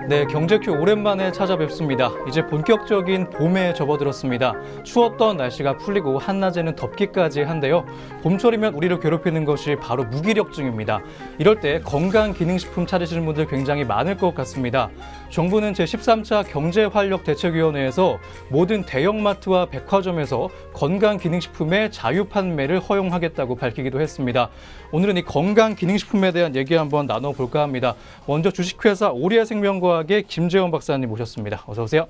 네, 경제큐 오랜만에 찾아뵙습니다. 이제 본격적인 봄에 접어들었습니다. 추웠던 날씨가 풀리고 한낮에는 덥기까지 한데요. 봄철이면 우리를 괴롭히는 것이 바로 무기력증입니다. 이럴 때 건강기능식품 찾으시는 분들 굉장히 많을 것 같습니다. 정부는 제13차 경제활력대책위원회에서 모든 대형마트와 백화점에서 건강기능식품의 자유 판매를 허용하겠다고 밝히기도 했습니다. 오늘은 이 건강기능식품에 대한 얘기 한번 나눠볼까 합니다. 먼저 주식회사 오리아생명과학의 김재원 박사님 모셨습니다. 어서 오세요.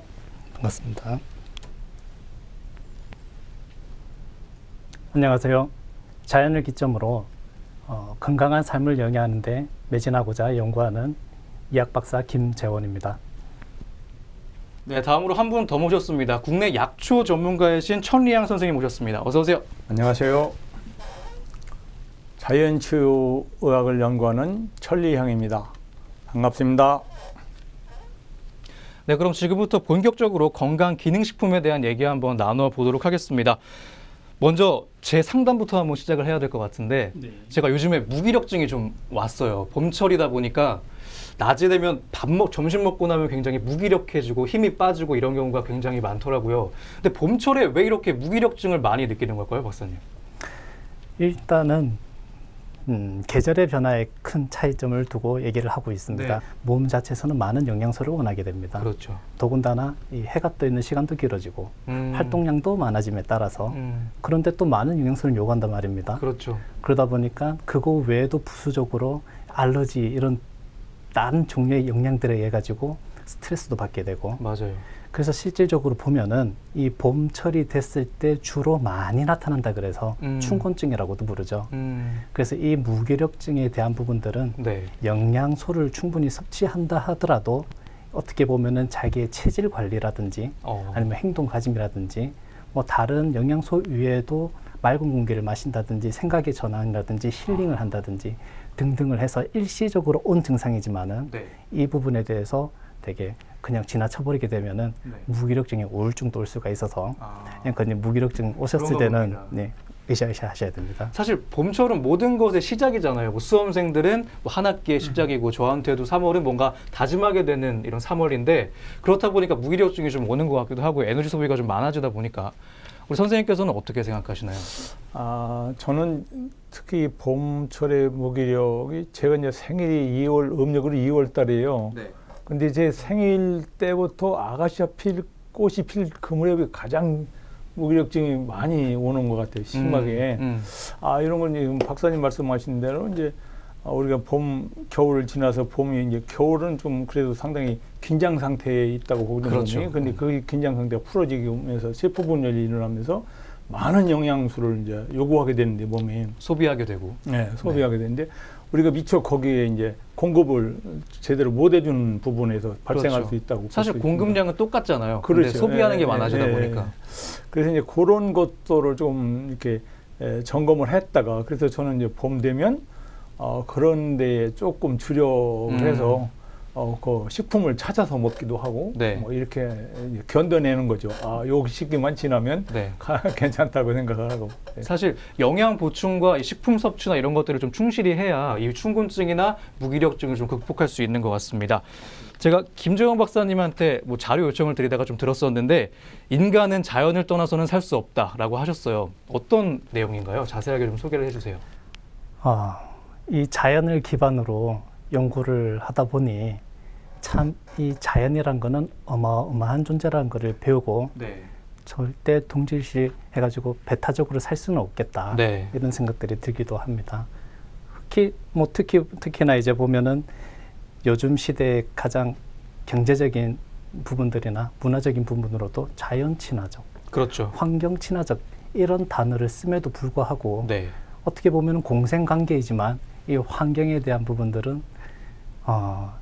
반갑습니다. 안녕하세요. 자연을 기점으로 건강한 삶을 영위하는 데 매진하고자 연구하는 이학 박사 김재원입니다. 네, 다음으로 한 분 더 모셨습니다. 국내 약초 전문가이신 천리향 선생님 모셨습니다. 어서 오세요. 안녕하세요. 자연치유의학을 연구하는 천리향입니다. 반갑습니다. 네, 그럼 지금부터 본격적으로 건강기능식품에 대한 얘기 한번 나눠보도록 하겠습니다. 먼저 제 상담부터 한번 시작을 해야 될 것 같은데 제가 요즘에 무기력증이 좀 왔어요. 봄철이다 보니까 낮에 되면 점심 먹고 나면 굉장히 무기력해지고 힘이 빠지고 이런 경우가 굉장히 많더라고요. 근데 봄철에 왜 이렇게 무기력증을 많이 느끼는 걸까요, 박사님? 일단은 계절의 변화에 큰 차이점을 두고 얘기를 하고 있습니다. 네. 몸 자체에서는 많은 영양소를 원하게 됩니다. 그렇죠. 더군다나 이 해가 떠 있는 시간도 길어지고 활동량도 많아짐에 따라서 그런데 또 많은 영양소를 요구한단 말입니다. 그렇죠. 그러다 보니까 그거 외에도 부수적으로 알러지 이런 다른 종류의 영양들에 의해 가지고 스트레스도 받게 되고 맞아요. 그래서 실질적으로 보면은 이 봄철이 됐을 때 주로 많이 나타난다 그래서 춘곤증이라고도 부르죠. 그래서 이 무기력증에 대한 부분들은 네. 영양소를 충분히 섭취한다 하더라도 어떻게 보면은 자기의 체질 관리라든지 아니면 행동 가짐이라든지 뭐 다른 영양소 외에도 맑은 공기를 마신다든지 생각의 전환이라든지 힐링을 한다든지 등등을 해서 일시적으로 온 증상이지만은 네. 이 부분에 대해서 되게 그냥 지나쳐버리게 되면은 네. 무기력증에 우울증도 올 수가 있어서 그러니까 무기력증 오셨을 그런 때는 겁니다. 네, 으쌰으쌰 하셔야 됩니다. 사실 봄철은 모든 것의 시작이잖아요. 뭐 수험생들은 뭐 한 학기의 시작이고 저한테도 3월은 뭔가 다짐하게 되는 이런 3월인데 그렇다 보니까 무기력증이 좀 오는 것 같기도 하고 에너지 소비가 좀 많아지다 보니까 우리 선생님께서는 어떻게 생각하시나요? 저는 특히 봄철의 무기력이 제가 이제 생일이 음력으로 2월 달이에요. 네. 근데 제 생일 때부터 아가씨아 꽃이 필 그 무렵이 가장 무기력증이 많이 오는 것 같아요. 심하게. 이런 건 지금 박사님 말씀하신 대로 이제 우리가 겨울을 지나서 봄이 이제 겨울은 좀 그래도 상당히 긴장 상태에 있다고 보거든요. 그렇죠. 근데 그 긴장 상태가 풀어지면서 세포 분열이 일어나면서 많은 영양소를 이제 요구하게 되는데 몸이 소비하게 되고. 네, 소비하게 되는데 우리가 미처 거기에 이제 공급을 제대로 못 해주는 부분에서 발생할 그렇죠. 수 있다고. 사실 공급량은 똑같잖아요. 그렇죠. 근데 소비하는 게 많아지다 보니까. 그래서 이제 그런 것들을 좀 이렇게 점검을 했다가 그래서 저는 이제 봄 되면 그런 데에 조금 주력을 해서 그 식품을 찾아서 먹기도 하고 네. 뭐 이렇게 견뎌내는 거죠. 요 시기만 지나면 네. 괜찮다고 생각을 하고. 사실 영양 보충과 이 식품 섭취나 이런 것들을 좀 충실히 해야 이 춘곤증이나 무기력증을 좀 극복할 수 있는 것 같습니다. 제가 김재원 박사님한테 뭐 자료 요청을 드리다가 좀 들었었는데 인간은 자연을 떠나서는 살 수 없다라고 하셨어요. 어떤 내용인가요? 자세하게 좀 소개를 해주세요. 이 자연을 기반으로 연구를 하다 보니 참 이 자연이란 거는 어마어마한 존재라는 거를 배우고 네. 절대 동질시 해가지고 배타적으로 살 수는 없겠다. 네. 이런 생각들이 들기도 합니다. 특히나 이제 보면은 요즘 시대의 가장 경제적인 부분들이나 문화적인 부분으로도 자연 친화적, 그렇죠. 환경 친화적 이런 단어를 씀에도 불구하고 네. 어떻게 보면 공생관계이지만 이 환경에 대한 부분들은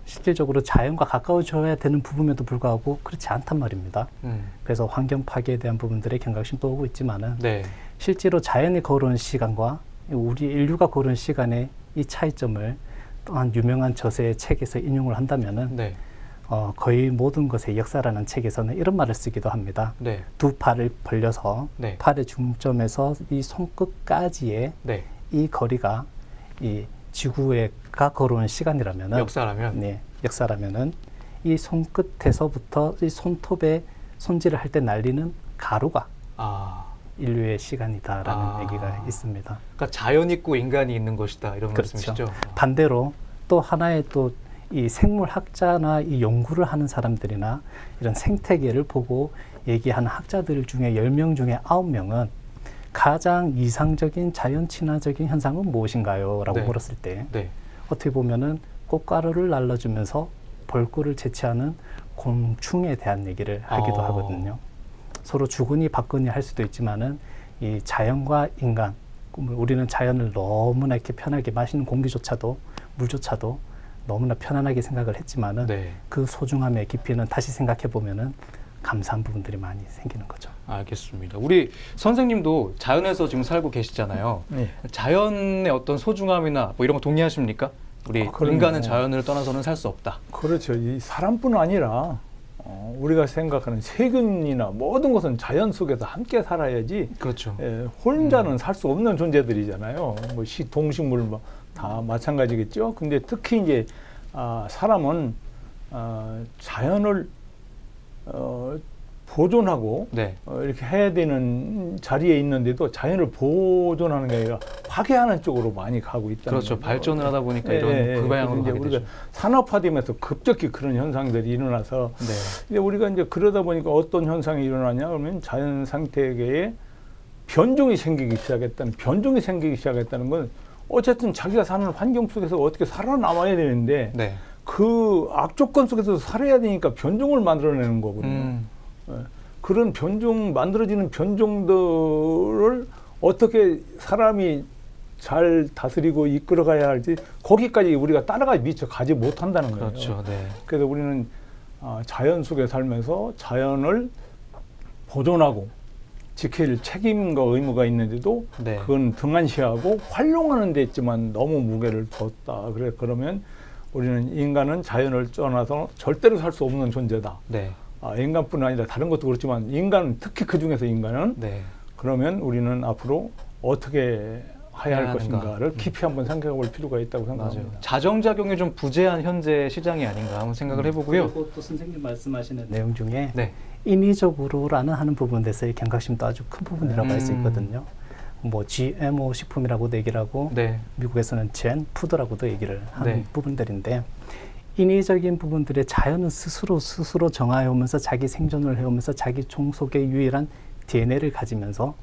실질적으로 자연과 가까워져야 되는 부분에도 불구하고 그렇지 않단 말입니다. 그래서 환경 파괴에 대한 부분들의 경각심도 오고 있지만은 네. 실제로 자연이 걸어온 시간과 우리 인류가 걸어온 시간의 이 차이점을 또한 유명한 저서의 책에서 인용을 한다면은 네. 거의 모든 것의 역사라는 책에서는 이런 말을 쓰기도 합니다. 네. 두 팔을 벌려서 네. 팔의 중점에서 이 손끝까지의 네. 이 거리가 이 지구가 걸어온 시간이라면은 역사라면. 네, 역사라면은 이 손끝에서부터 이 손톱에 손질을 할 때 날리는 가루가 인류의 시간이다라는 얘기가 있습니다. 그러니까 자연이 있고 인간이 있는 것이다 이런 그렇죠. 말씀이시죠? 반대로 또 하나의 또 이 생물학자나 이 연구를 하는 사람들이나 이런 생태계를 보고 얘기하는 학자들 중에 10명 중에 9명은 가장 이상적인 자연 친화적인 현상은 무엇인가요? 라고 물었을 때 어떻게 보면은 꽃가루를 날라주면서 벌꿀을 채취하는 곤충에 대한 얘기를 하기도 하거든요. 서로 주거니 받거니 할 수도 있지만은 이 자연과 인간, 우리는 자연을 너무나 이렇게 편하게 마시는 공기조차도 물조차도 너무나 편안하게 생각을 했지만은 그 소중함의 깊이는 다시 생각해 보면은 감사한 부분들이 많이 생기는 거죠. 알겠습니다. 우리 선생님도 자연에서 지금 살고 계시잖아요. 자연의 어떤 소중함이나 뭐 이런 거 동의하십니까? 우리 인간은 자연을 떠나서는 살 수 없다. 그렇죠. 이 사람뿐 아니라 우리가 생각하는 세균이나 모든 것은 자연 속에서 함께 살아야지. 그렇죠. 혼자는 살 수 없는 존재들이잖아요. 뭐 동식물 뭐 다 마찬가지겠죠. 근데 특히 이제 사람은 자연을 보존하고 이렇게 해야 되는 자리에 있는데도 자연을 보존하는 게 아니라 파괴하는 쪽으로 많이 가고 있다는 거죠. 거죠. 발전을 하다 보니까 이런 그 방향으로 가게 되죠. 산업화되면서 급격히 그런 현상들이 일어나서 이제 우리가 이제 그러다 보니까 어떤 현상이 일어나냐 그러면 자연 생태계에 변종이 생기기 시작했다는 건 어쨌든 자기가 사는 환경 속에서 어떻게 살아남아야 되는데 그 악조건 속에서 살아야 되니까 변종을 만들어내는 거거든요. 그런 만들어지는 변종들을 어떻게 사람이 잘 다스리고 이끌어가야 할지 거기까지 우리가 따라가 미처 가지 못한다는 거예요. 그렇죠. 그래서 우리는 자연 속에 살면서 자연을 보존하고 지킬 책임과 의무가 있는데도 그건 등한시하고 활용하는 데 있지만 너무 무게를 뒀다. 그러면 우리는 인간은 자연을 떠나서 절대로 살 수 없는 존재다. 인간뿐 아니라 다른 것도 그렇지만 인간, 특히 그 중에서 인간은 그러면 우리는 앞으로 어떻게 해야 할 것인가를 깊이 한번 생각해 볼 필요가 있다고 생각합니다. 자정작용이 좀 부재한 현재 시장이 아닌가 한번 생각을 해보고요. 그리고 또 선생님 말씀하시는 내용 중에 인위적으로라는 하는 부분에서의 경각심도 아주 큰 부분이라고 할 수 있거든요. 뭐 GMO 식품이라고도 얘기를 하고 미국에서는 젠 푸드라고도 얘기를 하는 부분들인데 인위적인 부분들의 자연은 스스로 정화해 오면서 자기 생존을 해오면서 자기 종속의 유일한 DNA를 가지면서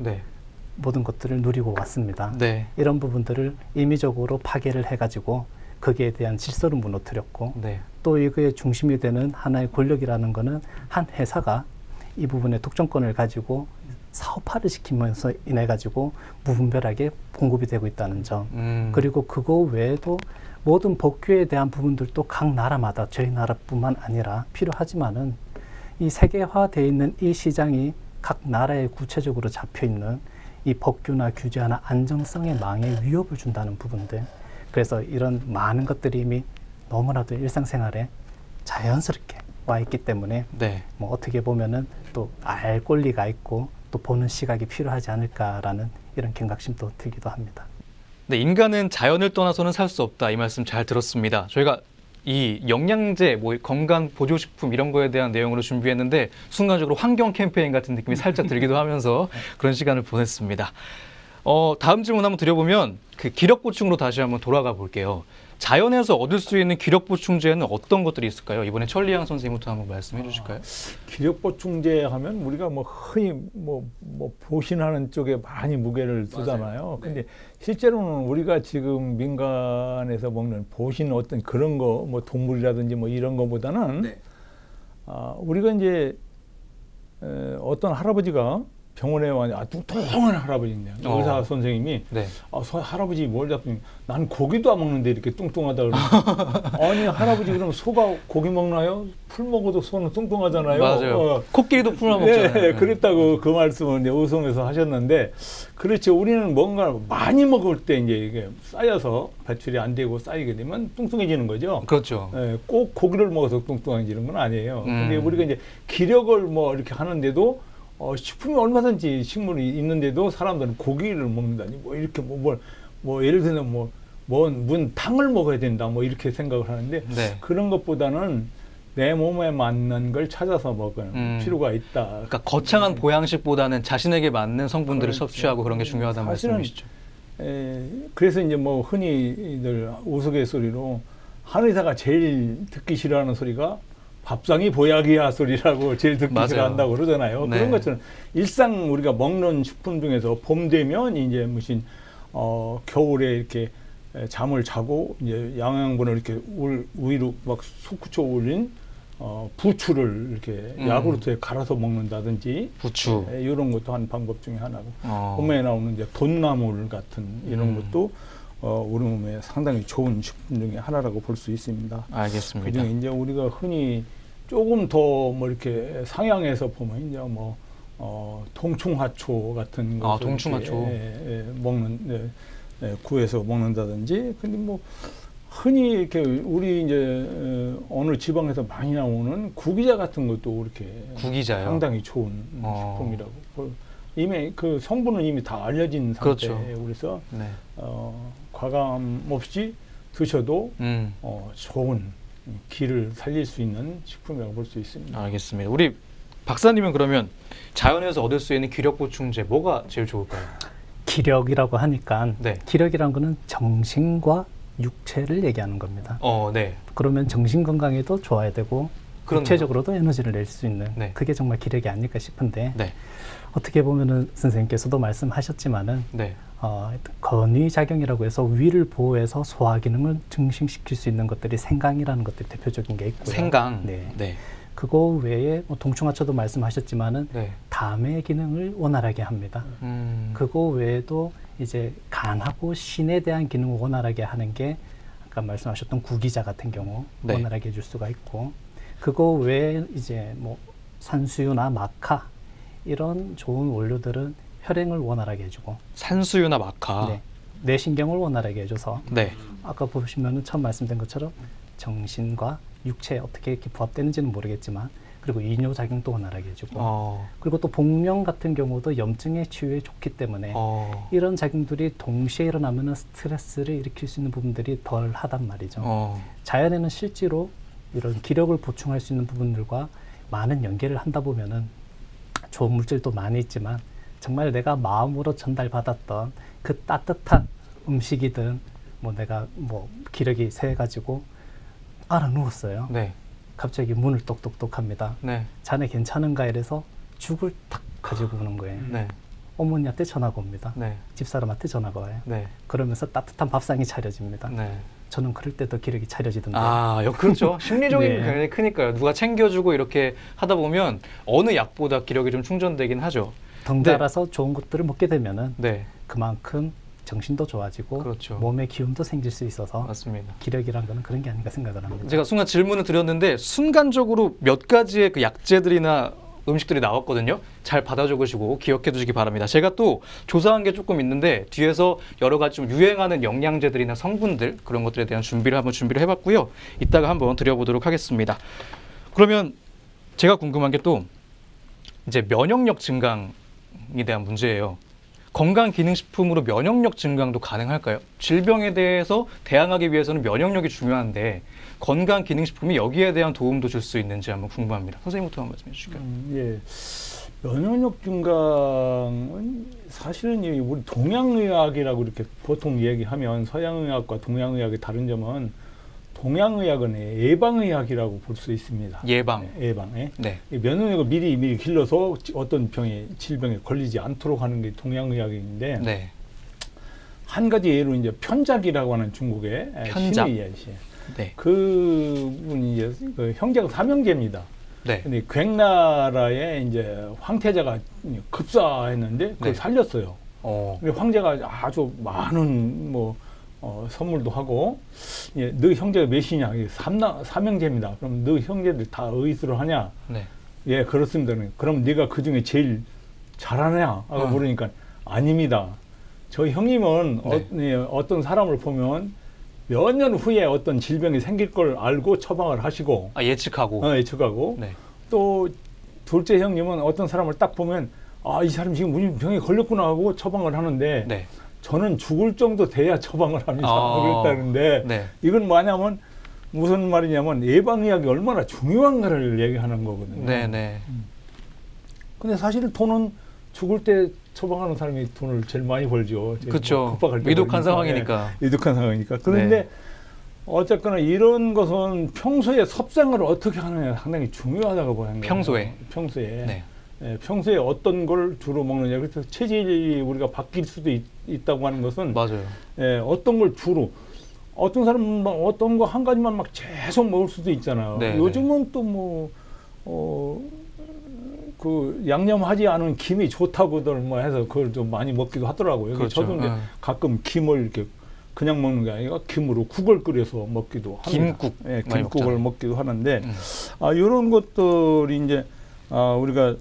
모든 것들을 누리고 왔습니다. 이런 부분들을 임의적으로 파괴를 해가지고 거기에 대한 질서를 무너뜨렸고 또 이거의 중심이 되는 하나의 권력이라는 거는 한 회사가 이 부분의 독점권을 가지고 사업화를 시키면서 인해 가지고 무분별하게 공급이 되고 있다는 점. 그리고 그거 외에도 모든 법규에 대한 부분들도 각 나라마다 저희 나라뿐만 아니라 필요하지만은 이 세계화되어 있는 이 시장이 각 나라에 구체적으로 잡혀 있는 이 법규나 규제나 안정성의 망에 위협을 준다는 부분들. 그래서 이런 많은 것들이 이미 너무나도 일상생활에 자연스럽게 와 있기 때문에 뭐 어떻게 보면은 또 알 권리가 있고 또 보는 시각이 필요하지 않을까라는 이런 경각심도 들기도 합니다. 인간은 자연을 떠나서는 살 수 없다 이 말씀 잘 들었습니다. 저희가 이 영양제, 뭐 건강 보조식품 이런 거에 대한 내용으로 준비했는데 순간적으로 환경 캠페인 같은 느낌이 살짝 들기도 하면서 그런 시간을 보냈습니다. 다음 질문 한번 드려보면 그 기력 보충으로 다시 한번 돌아가 볼게요. 자연에서 얻을 수 있는 기력 보충제는 어떤 것들이 있을까요? 이번에 천리양 선생님부터 한번 말씀해 주실까요? 기력 보충제 하면 우리가 뭐 흔히 뭐 보신하는 쪽에 많이 무게를 두잖아요. 근데 실제로는 우리가 지금 민간에서 먹는 보신 어떤 그런 거 뭐 동물이라든지 뭐 이런 거보다는 우리가 이제 어떤 할아버지가 병원에 와서 뚱뚱한 할아버지인데요. 의사 선생님이 할아버지 뭘 잡으면 난 고기도 안 먹는데 이렇게 뚱뚱하다 그러면 아니 할아버지 그럼 소가 고기 먹나요? 풀 먹어도 소는 뚱뚱하잖아요. 맞아요. 코끼리도 풀만 먹잖아요. 그랬다고 그 말씀을 이제 웃으면서 하셨는데 그렇죠. 우리는 뭔가 많이 먹을 때 이제 이게 쌓여서 배출이 안 되고 쌓이게 되면 뚱뚱해지는 거죠. 그렇죠. 꼭 고기를 먹어서 뚱뚱해지는 건 아니에요. 근데 우리가 이제 기력을 뭐 이렇게 하는데도 식품이 얼마든지 식물이 있는데도 사람들은 고기를 먹는다니 뭐 이렇게 뭐 예를 들면 탕을 먹어야 된다 뭐 이렇게 생각을 하는데 그런 것보다는 내 몸에 맞는 걸 찾아서 먹을 필요가 있다. 그러니까 거창한 보양식보다는 자신에게 맞는 성분들을 그렇죠. 섭취하고 그런 게 중요하다는 사실은 말씀이시죠. 그래서 이제 뭐 흔히들 우스갯소리로 한의사가 제일 듣기 싫어하는 소리가 밥상이 보약이야 소리라고 제일 듣기 맞아요. 싫어한다고 그러잖아요. 네. 그런 것처럼 일상 우리가 먹는 식품 중에서 봄 되면 이제 무슨 겨울에 이렇게 잠을 자고 이제 영양분을 이렇게 위로 막 솟구쳐 올린 부추를 이렇게 야구르트에 갈아서 먹는다든지 부추 이런 것도 한 방법 중에 하나고 어. 봄에 나오는 이제 돈나물 같은 이런 것도 우리 몸에 상당히 좋은 식품 중에 하나라고 볼 수 있습니다. 알겠습니다. 그중에 이제 우리가 흔히 조금 더 뭐 이렇게 상향해서 보면 이제 뭐 동충하초 같은 아, 것을 동충하초. 이렇게, 먹는 구해서 먹는다든지 근데 뭐 흔히 이렇게 우리 이제 어느 지방에서 많이 나오는 구기자 같은 것도 이렇게 구기자요? 상당히 좋은 식품이라고 이미 그 성분은 이미 다 알려진 상태에 그렇죠. 그래서 네. 과감 없이 드셔도 좋은 기를 살릴 수 있는 식품이라고 볼 수 있습니다. 알겠습니다. 우리 박사님은 그러면 자연에서 얻을 수 있는 기력 보충제 뭐가 제일 좋을까요? 기력이라고 하니까 네. 기력이란 거는 정신과 육체를 얘기하는 겁니다. 네. 그러면 정신 건강에도 좋아야 되고 그렇네요. 육체적으로도 에너지를 낼 수 있는 네. 그게 정말 기력이 아닐까 싶은데 네. 어떻게 보면은 선생님께서도 말씀하셨지만은 네. 건위 작용이라고 해서 위를 보호해서 소화 기능을 증식시킬 수 있는 것들이 생강이라는 것들이 대표적인 게 있고요. 생강. 네. 네. 그거 외에 뭐 동충하초도 말씀하셨지만은 네. 담의 기능을 원활하게 합니다. 그거 외에도 이제 간하고 신에 대한 기능을 원활하게 하는 게 아까 말씀하셨던 구기자 같은 경우 네. 원활하게 해줄 수가 있고 그거 외에 이제 뭐 산수유나 마카 이런 좋은 원료들은 혈행을 원활하게 해주고 산수유나 마카. 네, 뇌신경을 원활하게 해줘서 네. 아까 보시면은 처음 말씀드린 것처럼 정신과 육체에 어떻게 이렇게 부합되는지는 모르겠지만 그리고 이뇨 작용도 원활하게 해주고 그리고 또 복명 같은 경우도 염증의 치유에 좋기 때문에 이런 작용들이 동시에 일어나면 스트레스를 일으킬 수 있는 부분들이 덜 하단 말이죠. 자연에는 실제로 이런 기력을 보충할 수 있는 부분들과 많은 연계를 한다 보면은 좋은 물질도 많이 있지만 정말 내가 마음으로 전달받았던 그 따뜻한 음식이든 뭐 내가 뭐 기력이 세가지고 알아 누웠어요. 네. 갑자기 문을 똑똑똑 합니다. 네. 자네 괜찮은가 이래서 죽을 탁 가지고 오는 거예요. 네. 어머니한테 전화가 옵니다. 네. 집사람한테 전화가 와요. 네. 그러면서 따뜻한 밥상이 차려집니다. 네. 저는 그럴 때 더 기력이 차려지던데요. 그렇죠. 심리적인 네. 굉장히 크니까요. 누가 챙겨주고 이렇게 하다 보면 어느 약보다 기력이 좀 충전되긴 하죠. 덩달아서 좋은 것들을 먹게 되면은 네. 그만큼 정신도 좋아지고 그렇죠. 몸의 기운도 생길 수 있어서 맞습니다. 기력이란 거는 그런 게 아닌가 생각을 합니다. 제가 순간 질문을 드렸는데 순간적으로 몇 가지의 그 약재들이나 음식들이 나왔거든요. 잘 받아 적으시고 기억해 두시기 바랍니다. 제가 또 조사한 게 조금 있는데 뒤에서 여러 가지 좀 유행하는 영양제들이나 성분들 그런 것들에 대한 준비를 해봤고요. 이따가 한번 드려보도록 하겠습니다. 그러면 제가 궁금한 게 또 이제 면역력 증강에 대한 문제예요. 건강기능식품으로 면역력 증강도 가능할까요? 질병에 대해서 대항하기 위해서는 면역력이 중요한데 건강기능식품이 여기에 대한 도움도 줄 수 있는지 한번 궁금합니다. 선생님부터 한번 말씀해 주실까요? 예. 면역력 증강은 사실은 우리 동양의학이라고 이렇게 보통 얘기하면 서양의학과 동양의학의 다른 점은 동양의학은 예방의학이라고 볼 수 있습니다. 예방. 예방에. 네. 면역력을 미리 길러서 어떤 질병에 걸리지 않도록 하는 게 동양의학인데 네. 한 가지 예로 이제 편작이라고 하는 중국의 편작. 신의 네. 그분이 이제 그 형제가 삼형제입니다. 네. 근데 괭나라에 이제 황태자가 급사했는데 그걸 네. 살렸어요. 근데 황제가 아주 많은 선물도 하고 너 형제가 몇이냐? 삼형제입니다. 그럼 너 형제들 다 의술을 하냐? 네. 예, 그렇습니다. 그럼 네가 그 중에 제일 잘하냐? 하고 물으니까 아닙니다. 저 형님은 네. 어떤 사람을 보면 몇 년 후에 어떤 질병이 생길 걸 알고 처방을 하시고 예측하고 예측하고 네. 또 둘째 형님은 어떤 사람을 딱 보면 이 사람 지금 무슨 병에 걸렸구나 하고 처방을 하는데 저는 죽을 정도 돼야 처방을 합니다. 그랬다는데 네. 이건 뭐냐면 무슨 말이냐면 예방의학이 얼마나 중요한가를 얘기하는 거거든요. 네네. 근데 사실 돈은 죽을 때 처방하는 사람이 돈을 제일 많이 벌죠. 그렇죠. 위독한 상황이니까. 네, 위독한 상황이니까. 그런데 네. 어쨌거나 이런 것은 평소에 섭생을 어떻게 하느냐 상당히 중요하다고 보는 거예요. 평소에. 네. 예, 평소에 어떤 걸 주로 먹느냐. 그래서 체질이 우리가 바뀔 수도 있다고 하는 것은 맞아요. 예, 어떤 걸 주로 어떤 사람은 어떤 거 한 가지만 막 계속 먹을 수도 있잖아요. 네, 요즘은 또 뭐 그 양념하지 않은 김이 좋다고들 뭐 해서 그걸 좀 많이 먹기도 하더라고요. 그렇죠. 저도 이제 가끔 김을 이렇게 그냥 먹는 게 아니라 김으로 국을 끓여서 먹기도 합니다. 김국. 예, 많이 김국을 먹기도 하는데 음. 이런 것들이 이제 우리가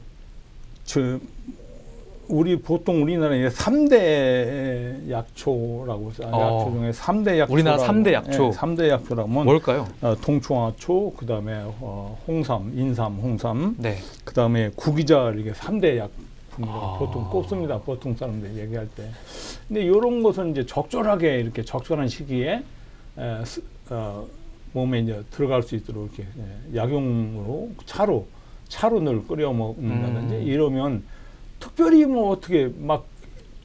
우리 보통 우리나라에 3대 약초라고 약초 중에 3대 약초. 우리나라 3대 약초. 예, 3대 약초라면 뭘까요? 동충하초, 그다음에 홍삼, 인삼, 홍삼. 네. 그다음에 구기자 이게 3대 약품이라고 보통 꼽습니다. 보통 사람들이 얘기할 때. 근데 이런 것은 이제 적절하게 이렇게 적절한 시기에 몸에 이제 들어갈 수 있도록 이렇게 약용으로 차로 늘 끓여 먹는다든지 이러면 특별히 뭐 어떻게 막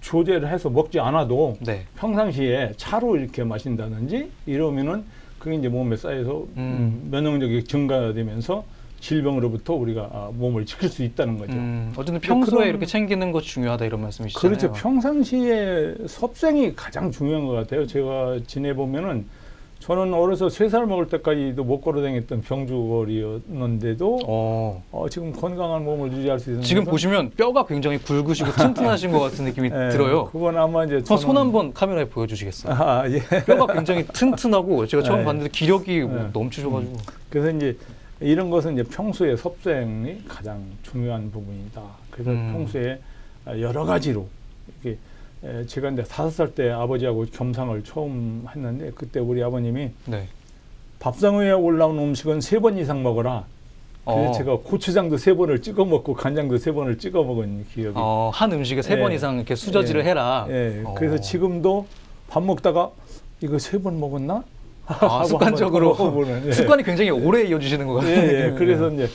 조제를 해서 먹지 않아도 네. 평상시에 차로 이렇게 마신다든지 이러면은 그게 이제 몸에 쌓여서 면역력이 증가되면서 질병으로부터 우리가 몸을 지킬 수 있다는 거죠. 어쨌든 평소에 이렇게 챙기는 것이 중요하다 이런 말씀이시잖아요. 그렇죠. 평상시에 섭생이 가장 중요한 것 같아요. 제가 지내보면은 저는 어려서 3살 먹을 때까지도 못 걸어다녔던 병주거리였는데도 지금 건강한 몸을 유지할 수 있는 지금 보시면 뼈가 굉장히 굵으시고 튼튼하신 것 같은 느낌이 들어요. 그건 아마 이제 손 한번 카메라에 보여주시겠어요? 예. 뼈가 굉장히 튼튼하고 제가 처음 봤는데 기력이 네. 넘치셔가지고. 그래서 이제 이런 것은 이제 평소에 섭생이 가장 중요한 부분이다. 그래서 평소에 여러 가지로 이렇게 제가 이제 5살 때 아버지하고 겸상을 처음 했는데 그때 우리 아버님이 네. 밥상 위에 올라온 음식은 3번 이상 먹어라. 그래서 제가 고추장도 3번을 찍어 먹고 간장도 3번을 찍어 먹은 기억이. 한 음식에 3번 이상 이렇게 수저질을 해라. 그래서 지금도 밥 먹다가 이거 3번 먹었나? 습관적으로 습관이 굉장히 오래 이어지시는 것 같아요. 그래서 이제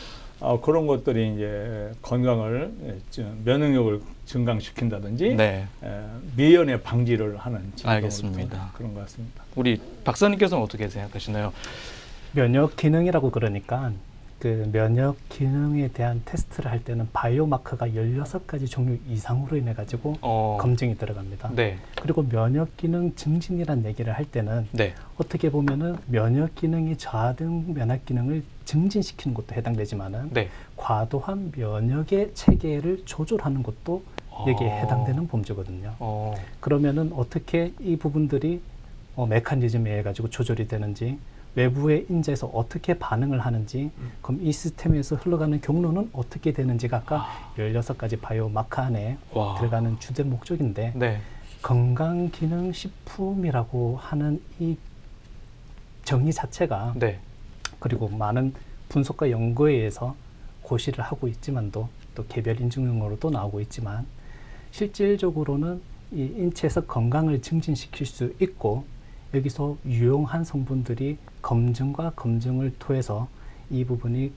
그런 것들이 이제 건강을 면역력을 증강시킨다든지 미연의 방지를 하는 알겠습니다. 그런 것 같습니다. 우리 박사님께서는 어떻게 생각하시나요? 면역 기능이라고 그러니까 그 면역 기능에 대한 테스트를 할 때는 바이오마커가 16가지 종류 이상으로 인해 가지고 검증이 들어갑니다. 네. 그리고 면역 기능 증진이라는 얘기를 할 때는 어떻게 보면은 면역 기능이 저하된 면역 기능을 증진시키는 것도 해당되지만은 과도한 면역의 체계를 조절하는 것도 여기에 해당되는 범죄거든요. 그러면은 어떻게 이 부분들이 메커니즘에 의해 가지고 조절이 되는지, 외부의 인자에서 어떻게 반응을 하는지, 그럼 이 시스템에서 흘러가는 경로는 어떻게 되는지가 아까 16가지 바이오마커 안에 들어가는 주된 목적인데 건강기능식품이라고 하는 이 정의 자체가 그리고 많은 분석과 연구에 의해서 고시를 하고 있지만도 또 개별 인증용으로도 나오고 있지만 실질적으로는 이 인체에서 건강을 증진시킬 수 있고 여기서 유용한 성분들이 검증과 검증을 통해서 이 부분이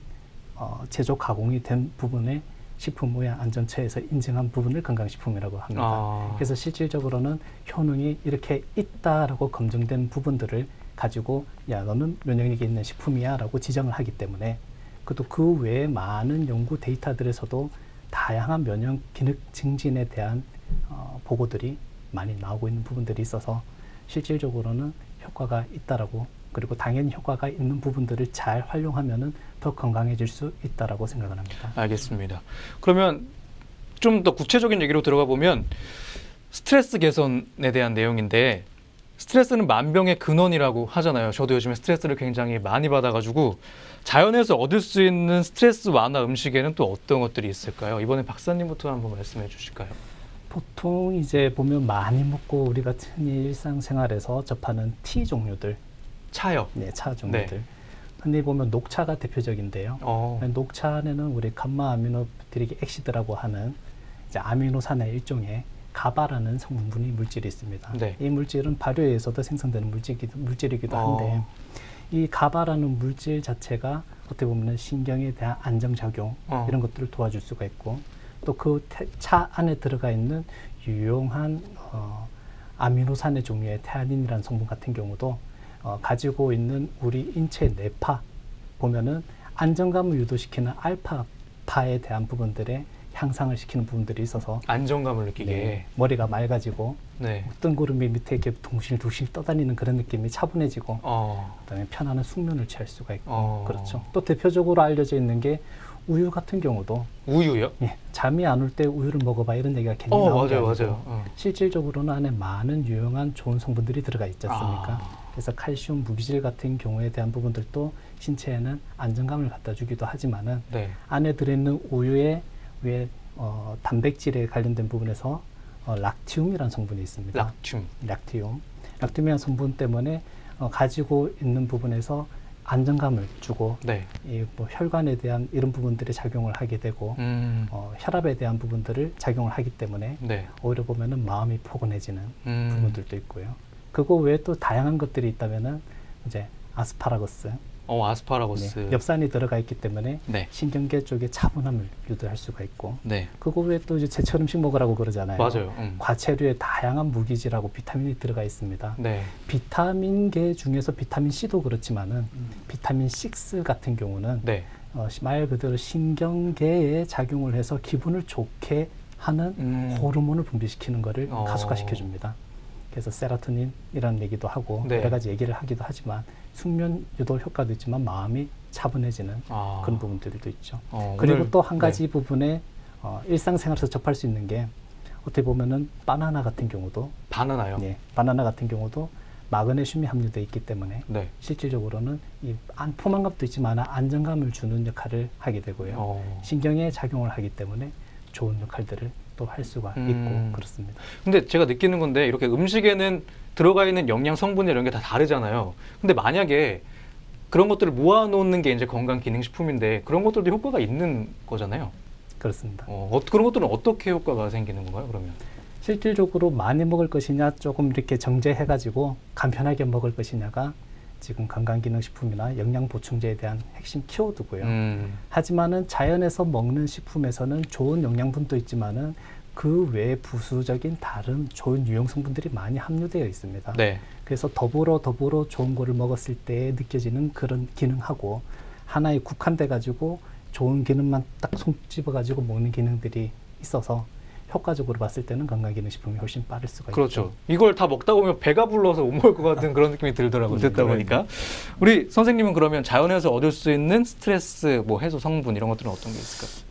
제조 가공이 된 부분에 식품의약안전처에서 인증한 부분을 건강식품이라고 합니다. 그래서 실질적으로는 효능이 이렇게 있다라고 검증된 부분들을 가지고 야 너는 면역력이 있는 식품이야 라고 지정을 하기 때문에 그것도 그 외에 많은 연구 데이터들에서도 다양한 면역 기능 증진에 대한 보고들이 많이 나오고 있는 부분들이 있어서 실질적으로는 효과가 있다라고, 그리고 당연히 효과가 있는 부분들을 잘 활용하면은 더 건강해질 수 있다라고 생각을 합니다. 알겠습니다. 그러면 좀 더 구체적인 얘기로 들어가 보면 스트레스 개선에 대한 내용인데 스트레스는 만병의 근원이라고 하잖아요. 저도 요즘에 스트레스를 굉장히 많이 받아가지고 자연에서 얻을 수 있는 스트레스 완화 음식에는 또 어떤 것들이 있을까요? 이번에 박사님부터 한번 말씀해 주실까요? 보통 이제 보면 많이 먹고 우리가 흔히 일상생활에서 접하는 티 종류들, 차요? 네, 차 종류들. 흔히 보면 녹차가 대표적인데요. 녹차 안에는 우리 감마 아미노부티릭 액시드라고 하는 이제 아미노산의 일종의 가바라는 성분이 물질이 있습니다. 이 물질은 발효에서도 생성되는 물질이기도 한데 이 가바라는 물질 자체가 어떻게 보면 신경에 대한 안정작용 이런 것들을 도와줄 수가 있고 또 그 차 안에 들어가 있는 유용한 아미노산의 종류의 테아닌이라는 성분 같은 경우도 가지고 있는 우리 인체 뇌파 보면은 안정감을 유도시키는 알파파에 대한 부분들의 향상을 시키는 부분들이 있어서 안정감을 느끼게 네, 머리가 맑아지고 네. 뜬구름이 밑에 이렇게 둥실둥실 떠다니는 그런 느낌이 차분해지고 그다음에 편안한 숙면을 취할 수가 있고 그렇죠. 또 대표적으로 알려져 있는 게 우유 같은 경우도 우유요? 예, 잠이 안 올 때 우유를 먹어봐 이런 얘기가 괜히 나오는 게 맞아요, 아니고 맞아요. 실질적으로는 안에 많은 유용한 좋은 성분들이 들어가 있지 않습니까? 그래서 칼슘, 무기질 같은 경우에 대한 부분들도 신체에는 안정감을 갖다 주기도 하지만은 네. 안에 들어있는 우유의 위에 단백질에 관련된 부분에서 락티움이라는 성분이 있습니다. 락티움이라는 성분 때문에 가지고 있는 부분에서 안정감을 주고 네. 이 뭐 혈관에 대한 이런 부분들이 작용을 하게 되고 혈압에 대한 부분들을 작용을 하기 때문에 네. 오히려 보면은 마음이 포근해지는 부분들도 있고요. 그거 외에 또 다양한 것들이 있다면은 이제 아스파라거스. 아스파라거스. 네, 엽산이 들어가 있기 때문에 네. 신경계 쪽에 차분함을 유도할 수가 있고 네. 그거 외에 또 이제 제철 음식 먹으라고 그러잖아요. 맞아요. 과채류에 다양한 무기질하고 비타민이 들어가 있습니다. 네. 비타민계 중에서 비타민 C도 그렇지만은 비타민 6 같은 경우는 네. 말 그대로 신경계에 작용을 해서 기분을 좋게 하는 호르몬을 분비시키는 것을 가속화시켜 줍니다. 그래서 세로토닌이라는 얘기도 하고 네. 여러 가지 얘기를 하기도 하지만 숙면 유도 효과도 있지만 마음이 차분해지는 그런 부분들도 있죠. 그리고 또 한 가지 부분에 일상생활에서 접할 수 있는 게 어떻게 보면은 바나나 같은 경우도 바나나요? 네, 바나나 같은 경우도 마그네슘이 함유되어 있기 때문에 네. 실질적으로는 이 포만감도 있지만 안정감을 주는 역할을 하게 되고요. 신경에 작용을 하기 때문에 좋은 역할들을 또 할 수가 있고 그렇습니다. 근데 제가 느끼는 건데 이렇게 음식에는 들어가 있는 영양 성분이 이런 게 다 다르잖아요. 근데 만약에 그런 것들을 모아놓는 게 이제 건강기능식품인데 그런 것들도 효과가 있는 거잖아요. 그렇습니다. 그런 것들은 어떻게 효과가 생기는 건가요, 그러면? 실질적으로 많이 먹을 것이냐 조금 이렇게 정제해가지고 간편하게 먹을 것이냐가 지금 건강기능식품이나 영양보충제에 대한 핵심 키워드고요. 하지만은 자연에서 먹는 식품에서는 좋은 영양분도 있지만은 그 외에 부수적인 다른 좋은 유용성분들이 많이 함유되어 있습니다. 네. 그래서 더불어 좋은 거를 먹었을 때 느껴지는 그런 기능하고 하나에 국한돼 가지고 좋은 기능만 딱 손집어 가지고 먹는 기능들이 있어서 효과적으로 봤을 때는 건강기능식품이 훨씬 빠를 수가 그렇죠. 있죠. 이걸 다 먹다 보면 배가 불러서 못 먹을 것 같은 그런 느낌이 들더라고요. 듣다 보니까. 우리 선생님은 그러면 자연에서 얻을 수 있는 스트레스 뭐 해소 성분 이런 것들은 어떤 게 있을까요?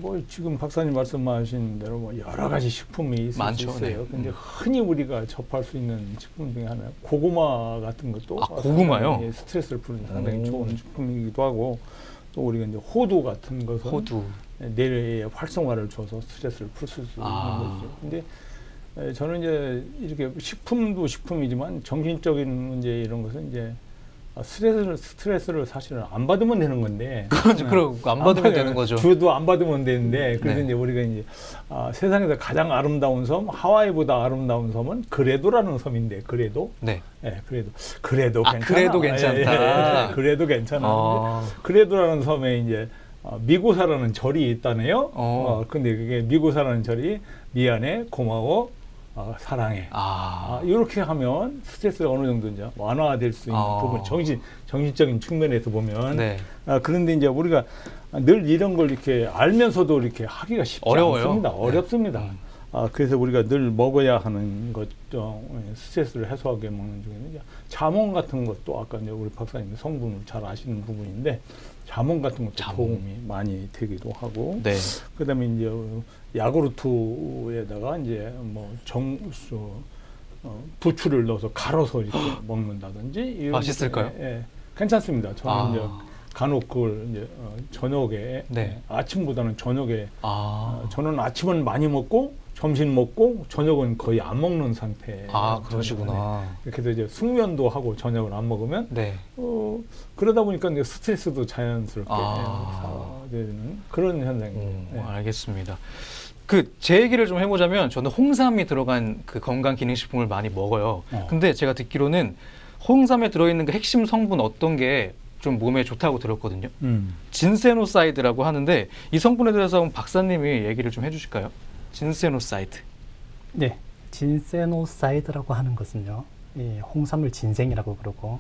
뭐 지금 박사님 말씀하신 대로 뭐 여러 가지 식품이 있을 많죠, 수 있어요. 네. 근데 흔히 우리가 접할 수 있는 식품 중에 하나 고구마 같은 것도 고구마요? 스트레스를 푸는 상당히 좋은 식품이기도 하고 또 우리가 이제 호두 같은 것은 호두. 뇌의 활성화를 줘서 스트레스를 풀 수 있는 거죠. 근데 저는 이제 이렇게 식품도 식품이지만 정신적인 문제 이런 것은 이제 스트레스를 사실은 안 받으면 되는 건데. 그럼 안 받으면 되는 거죠. 주도 안 받으면 되는데 그래서 네. 이제 우리가 이제 세상에서 가장 아름다운 섬 하와이보다 아름다운 섬은 그레도라는 섬인데 그레도. 네. 네, 그래도 괜찮아. 그래도 괜찮다. 그래도 괜찮아. 그레도라는 섬에 이제 미고사라는 절이 있다네요. 근데 그게 미고사라는 절이 미안해, 고마워, 사랑해. 이렇게 하면 스트레스가 어느 정도 이제 완화될 수 있는 부분, 정신적인 측면에서 보면. 네. 그런데 이제 우리가 늘 이런 걸 이렇게 알면서도 이렇게 하기가 쉽지 어려워요. 않습니다. 어렵습니다. 그래서 우리가 늘 먹어야 하는 것, 스트레스를 해소하게 먹는 중에는 이제 자몽 같은 것도 아까 이제 우리 박사님 성분을 잘 아시는 부분인데 자몽 같은 것도 도움이 많이 되기도 하고, 네. 그다음에 이제 야구르트에다가 이제 뭐 부추를 넣어서 갈아서 이렇게 먹는다든지 맛있을까요? 예, 괜찮습니다. 저는 이제 간혹 그걸 이제 저녁에 아침보다는 저녁에 저는 아침은 많이 먹고 점심 먹고 저녁은 거의 안 먹는 상태. 그러시구나. 이렇게 해서 이제 숙면도 하고 저녁을 안 먹으면 그러다 보니까 이제 스트레스도 자연스럽게 되는 그런 현상입니다. 알겠습니다. 제 얘기를 좀 해보자면 저는 홍삼이 들어간 그 건강 기능식품을 많이 먹어요. 근데 제가 듣기로는 홍삼에 들어있는 그 핵심 성분 어떤 게 좀 몸에 좋다고 들었거든요. 진세노사이드라고 하는데 이 성분에 대해서 박사님이 얘기를 좀 해주실까요? 진세노사이드. 네, 진세노사이드라고 하는 것은요, 이 홍삼을 진생이라고 그러고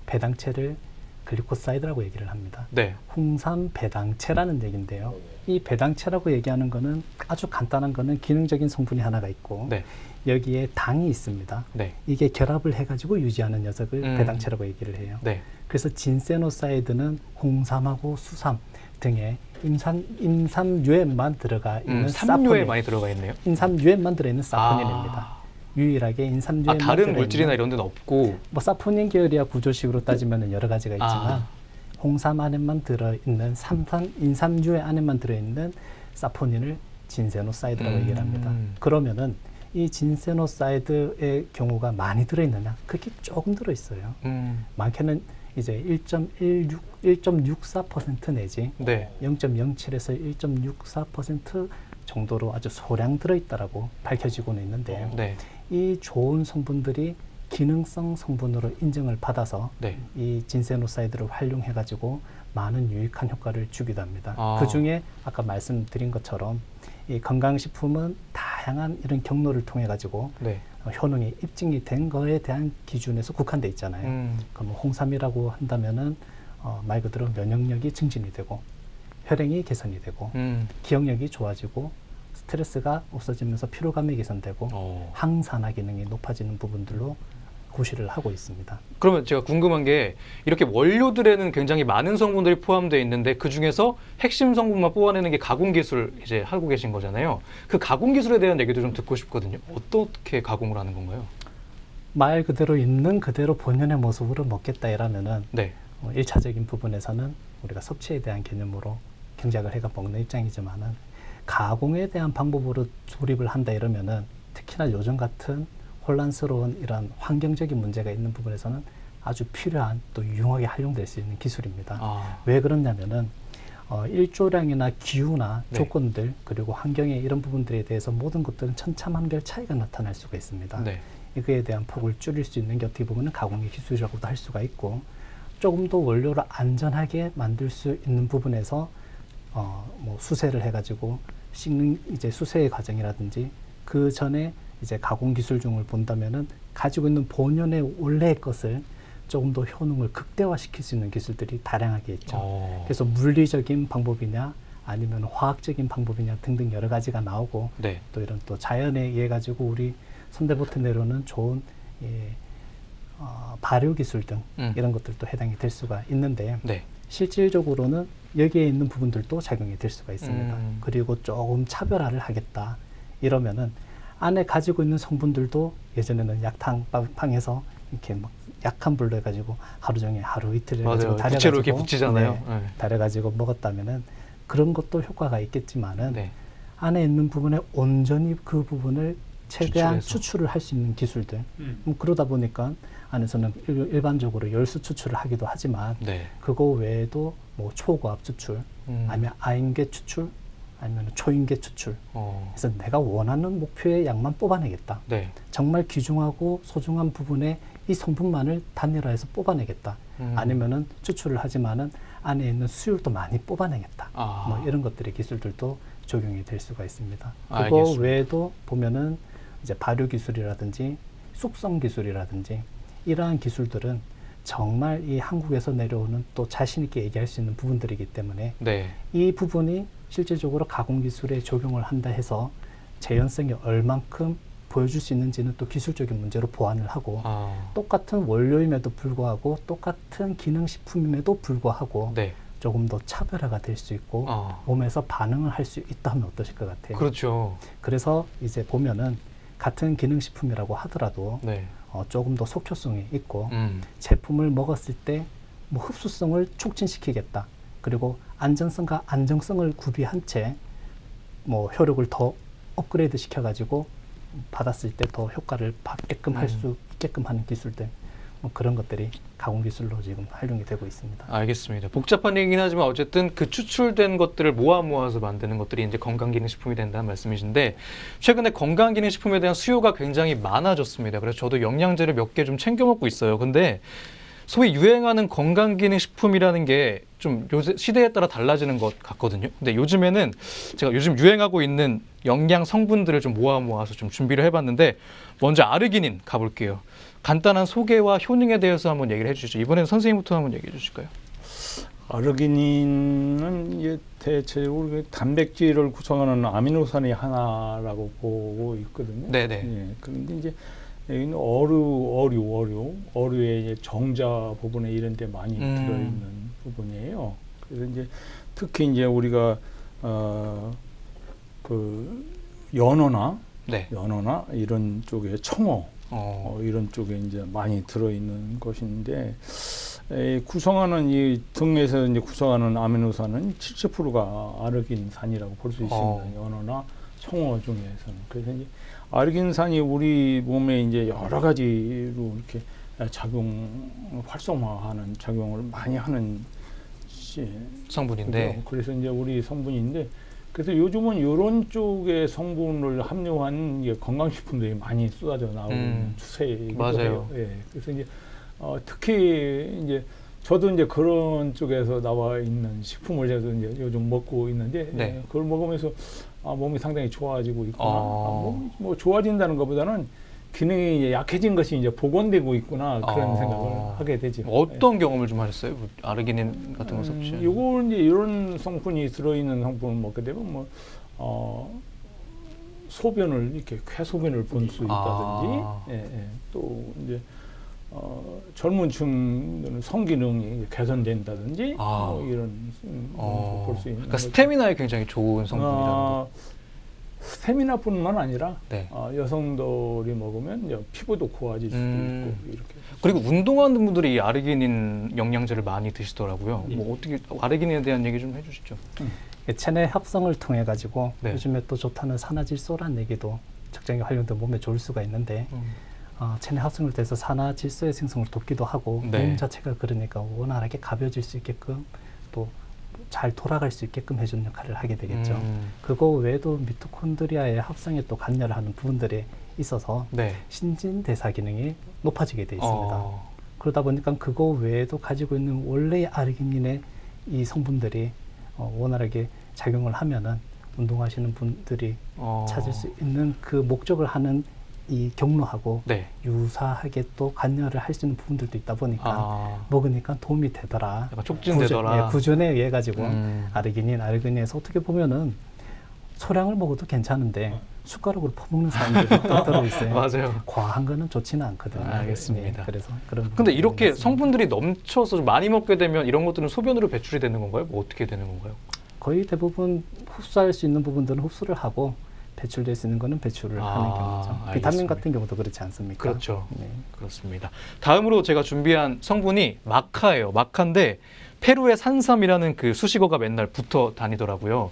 배당체를 글리코사이드라고 얘기를 합니다. 네. 홍삼 배당체라는 얘기인데요. 이 배당체라고 얘기하는 거는 아주 간단한 거는 기능적인 성분이 하나가 있고 네. 여기에 당이 있습니다. 네. 이게 결합을 해가지고 유지하는 녀석을 배당체라고 얘기를 해요. 네. 그래서 진세노사이드는 홍삼하고 수삼 등의 인삼유에만 들어가 있는 삼류에 많이 들어가 있네요. 인삼유에만 들어있는 사포닌입니다. 유일하게 인삼유에만 다른 물질이나 이런 데는 없고 뭐 사포닌 계열이야 구조식으로 따지면 여러 가지가 있지만 홍삼 안에만 들어있는 인삼유에 안에만 들어있는 사포닌을 진세노사이드라고 얘기를 합니다. 그러면은 이 진세노사이드의 경우가 많이 들어있느냐? 그게 조금 들어있어요. 많게는 이제 1.64% 내지 네. 0.07에서 1.64% 정도로 아주 소량 들어있다라고 밝혀지고는 있는데요. 네. 이 좋은 성분들이 기능성 성분으로 인정을 받아서 네. 이 진세노사이드를 활용해가지고 많은 유익한 효과를 주기도 합니다. 그 중에 아까 말씀드린 것처럼 이 건강식품은 다양한 이런 경로를 통해 가지고 네. 효능이 입증이 된 거에 대한 기준에서 국한돼 있잖아요. 그럼 홍삼이라고 한다면은 말 그대로 면역력이 증진이 되고 혈행이 개선이 되고 기억력이 좋아지고 스트레스가 없어지면서 피로감이 개선되고 항산화 기능이 높아지는 부분들로 고시를 하고 있습니다. 그러면 제가 궁금한 게 이렇게 원료들에는 굉장히 많은 성분들이 포함되어 있는데 그 중에서 핵심 성분만 뽑아내는 게 가공 기술 이제 하고 계신 거잖아요. 그 가공 기술에 대한 얘기도 좀 듣고 싶거든요. 어떻게 가공을 하는 건가요? 말 그대로 있는 그대로 본연의 모습으로 먹겠다 이라면은 네. 1차적인 부분에서는 우리가 섭취에 대한 개념으로 경작을 해가 먹는 입장이지만은 가공에 대한 방법으로 조립을 한다 이러면은 특히나 요즘 같은 혼란스러운 이런 환경적인 문제가 있는 부분에서는 아주 필요한 또 유용하게 활용될 수 있는 기술입니다. 왜 그러냐면은 일조량이나 기후나 네. 조건들 그리고 환경의 이런 부분들에 대해서 모든 것들은 천차만별 차이가 나타날 수가 있습니다. 네. 이거에 대한 폭을 줄일 수 있는 게 어떻게 보면 가공의 기술이라고도 할 수가 있고 조금 더 원료를 안전하게 만들 수 있는 부분에서 뭐 수세를 해가지고 씻는 이제 수세의 과정이라든지 그 전에 이제 가공 기술 중을 본다면은 가지고 있는 본연의 원래의 것을 조금 더 효능을 극대화시킬 수 있는 기술들이 다량하게 있죠. 그래서 물리적인 방법이냐 아니면 화학적인 방법이냐 등등 여러 가지가 나오고 네. 또 이런 또 자연에 의해 가지고 우리 손대부터 내려오는 좋은 발효 기술 등 이런 것들도 해당이 될 수가 있는데 네. 실질적으로는 여기에 있는 부분들도 작용이 될 수가 있습니다. 그리고 조금 차별화를 하겠다 이러면은 안에 가지고 있는 성분들도 예전에는 약탕방에서 이렇게 막 약한 불로 해가지고 하루 종일 하루 이틀 해가지고 부채로 이렇게 붙이잖아요. 네, 달여가지고 먹었다면은 그런 것도 효과가 있겠지만은 네. 안에 있는 부분에 온전히 그 부분을 최대한 추출해서. 추출을 할 수 있는 기술들. 그러다 보니까 안에서는 일반적으로 열수 추출을 하기도 하지만 네. 그거 외에도 뭐 초고압 추출, 아니면 아인계 추출, 아니면 초인계 추출. 그래서 내가 원하는 목표의 양만 뽑아내겠다. 네. 정말 귀중하고 소중한 부분에 이 성분만을 단일화해서 뽑아내겠다. 아니면은 추출을 하지만은 안에 있는 수율도 많이 뽑아내겠다. 뭐 이런 것들의 기술들도 적용이 될 수가 있습니다. 그거 알겠습니다. 외에도 보면은 이제 발효 기술이라든지 숙성 기술이라든지 이러한 기술들은 정말 이 한국에서 내려오는 또 자신 있게 얘기할 수 있는 부분들이기 때문에 네. 이 부분이 실질적으로 가공 기술에 적용을 한다 해서 재현성이 얼만큼 보여줄 수 있는지는 또 기술적인 문제로 보완을 하고 똑같은 원료임에도 불구하고 똑같은 기능식품임에도 불구하고 네. 조금 더 차별화가 될 수 있고 몸에서 반응을 할 수 있다 하면 어떠실 것 같아요? 그렇죠. 그래서 이제 보면은 같은 기능식품이라고 하더라도 네. 조금 더 속효성이 있고 제품을 먹었을 때 뭐 흡수성을 촉진시키겠다. 그리고 안전성과 안정성을 구비한 채 뭐 효력을 더 업그레이드 시켜가지고 받았을 때 더 효과를 받게끔 할 수 있게끔 하는 기술들 뭐 그런 것들이 가공 기술로 지금 활용이 되고 있습니다. 알겠습니다. 복잡한 얘기긴 하지만 어쨌든 그 추출된 것들을 모아서 만드는 것들이 이제 건강기능식품이 된다는 말씀이신데, 최근에 건강기능식품에 대한 수요가 굉장히 많아졌습니다. 그래서 저도 영양제를 몇 개 좀 챙겨 먹고 있어요. 근데 소위 유행하는 건강기능식품이라는 게 좀 요새 시대에 따라 달라지는 것 같거든요. 근데 요즘에는 제가 요즘 유행하고 있는 영양 성분들을 좀 모아서 좀 준비를 해봤는데, 먼저 아르기닌 가볼게요. 간단한 소개와 효능에 대해서 한번 얘기를 해주시죠. 이번에는 선생님부터 한번 얘기해 주실까요? 아르기닌은 이제 대체적으로 단백질을 구성하는 아미노산의 하나라고 보고 있거든요. 네네. 예, 그런데 이제 여기는 어류의 이제 정자 부분에 이런 데 많이 들어있는 부분이에요. 그래서 이제 특히 이제 우리가 그 연어나 이런 쪽에 청어 이런 쪽에 이제 많이 들어있는 것인데, 구성하는 이 등에서 이제 구성하는 아미노산은 70%가 아르기닌산이라고 볼 수 있습니다. 연어나 청어 중에서는. 그래서 이제 아르기닌산이 우리 몸에 이제 여러 가지로 이렇게 활성화하는 작용을 많이 하는 성분인데, 그래서 이제 우리 성분인데, 그래서 요즘은 이런 쪽의 성분을 함유한 건강식품들이 많이 쏟아져 나오는 추세이기도 해요. 예. 그래서 이제 특히 이제 저도 이제 그런 쪽에서 나와 있는 식품을 해서 이제 요즘 먹고 있는데, 네. 그걸 먹으면서 몸이 상당히 좋아지고 있구나. 뭐 좋아진다는 것보다는 기능이 이제 약해진 것이 이제 복원되고 있구나, 그런 생각을 하게 되죠. 어떤 경험을 좀 하셨어요? 아르기닌 같은 거 섭취? 요걸 이제 이런 성분이 들어있는 성분을 먹게 되면 소변을 이렇게 쾌소변을 본 수 있다든지, 또 이제 젊은 층들은 성기능이 개선된다든지, 이런 볼 수 있는. 그러니까 스태미나에 굉장히 좋은 성분이라는 거. 스태미나뿐만 아니라 여성들이 먹으면 이제 피부도 고와질 수도 있고 이렇게. 그리고 운동하는 분들이 이 아르기닌 영양제를 많이 드시더라고요. 뭐 어떻게 아르기닌에 대한 얘기 좀 해주시죠. 체내 합성을 통해 가지고 요즘에 또 좋다는 산화질소란 얘기도 적정히 활용된 몸에 좋을 수가 있는데, 체내 합성을 돼서 산화질소의 생성을 돕기도 하고, 몸 자체가 그러니까 원활하게 가벼워질 수 있게끔 또 잘 돌아갈 수 있게끔 해주는 역할을 하게 되겠죠. 그거 외에도 미토콘드리아의 합성에 또 관여를 하는 부분들이 있어서 신진대사 기능이 높아지게 돼 있습니다. 그러다 보니까 그거 외에도 가지고 있는 원래의 아르기닌의 이 성분들이 원활하게 작용을 하면은 운동하시는 분들이 찾을 수 있는 그 목적을 하는 이 경로하고 유사하게 또 관여를 할 수 있는 부분들도 있다 보니까 먹으니까 도움이 되더라. 촉진되더라. 구전에 의해 가지고 아르기닌에서 어떻게 보면은 소량을 먹어도 괜찮은데 숟가락으로 퍼먹는 사람들도 들어있어요. 맞아요. 과한 거는 좋지는 않거든요. 알겠습니다. 그래서 그런. 근데 이렇게 성분들이 넘쳐서 많이 먹게 되면 이런 것들은 소변으로 배출이 되는 건가요? 뭐 어떻게 되는 건가요? 거의 대부분 흡수할 수 있는 부분들은 흡수를 하고, 배출될 수 있는 거는 배출을 하는 경우죠. 알겠습니다. 비타민 같은 경우도 그렇지 않습니까? 그렇죠. 그렇습니다. 다음으로 제가 준비한 성분이 마카예요. 마카인데 페루의 산삼이라는 그 수식어가 맨날 붙어 다니더라고요.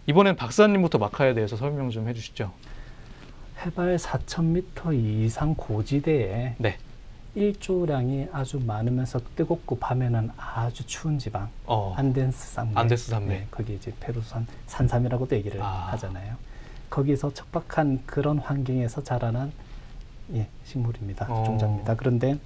이번엔 박사님부터 마카에 대해서 설명 좀 해주시죠. 해발 4,000m 이상 고지대에 일조량이 아주 많으면서 뜨겁고 밤에는 아주 추운 지방, 안데스 산맥. 거기 이제 페루 산삼이라고도 얘기를 하잖아요. 거기서 척박한 그런 환경에서 자라난 식물입니다. 종자입니다. 그런데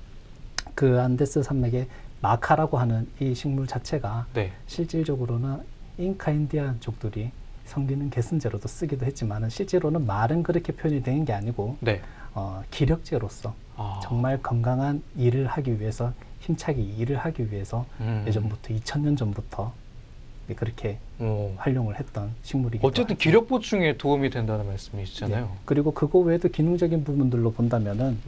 그 안데스 산맥의 마카라고 하는 이 식물 자체가 실질적으로는 잉카 인디안족들이 성기능 개선제로도 쓰기도 했지만, 실제로는 말은 그렇게 표현이 되는 게 아니고 기력제로서 정말 건강한 일을 하기 위해서, 힘차게 일을 하기 위해서 예전부터 2000년 전부터 그렇게 활용을 했던 식물이기도 어쨌든 기력 보충에 도움이 된다는 말씀이시잖아요. 그리고 그거 외에도 기능적인 부분들로 본다면은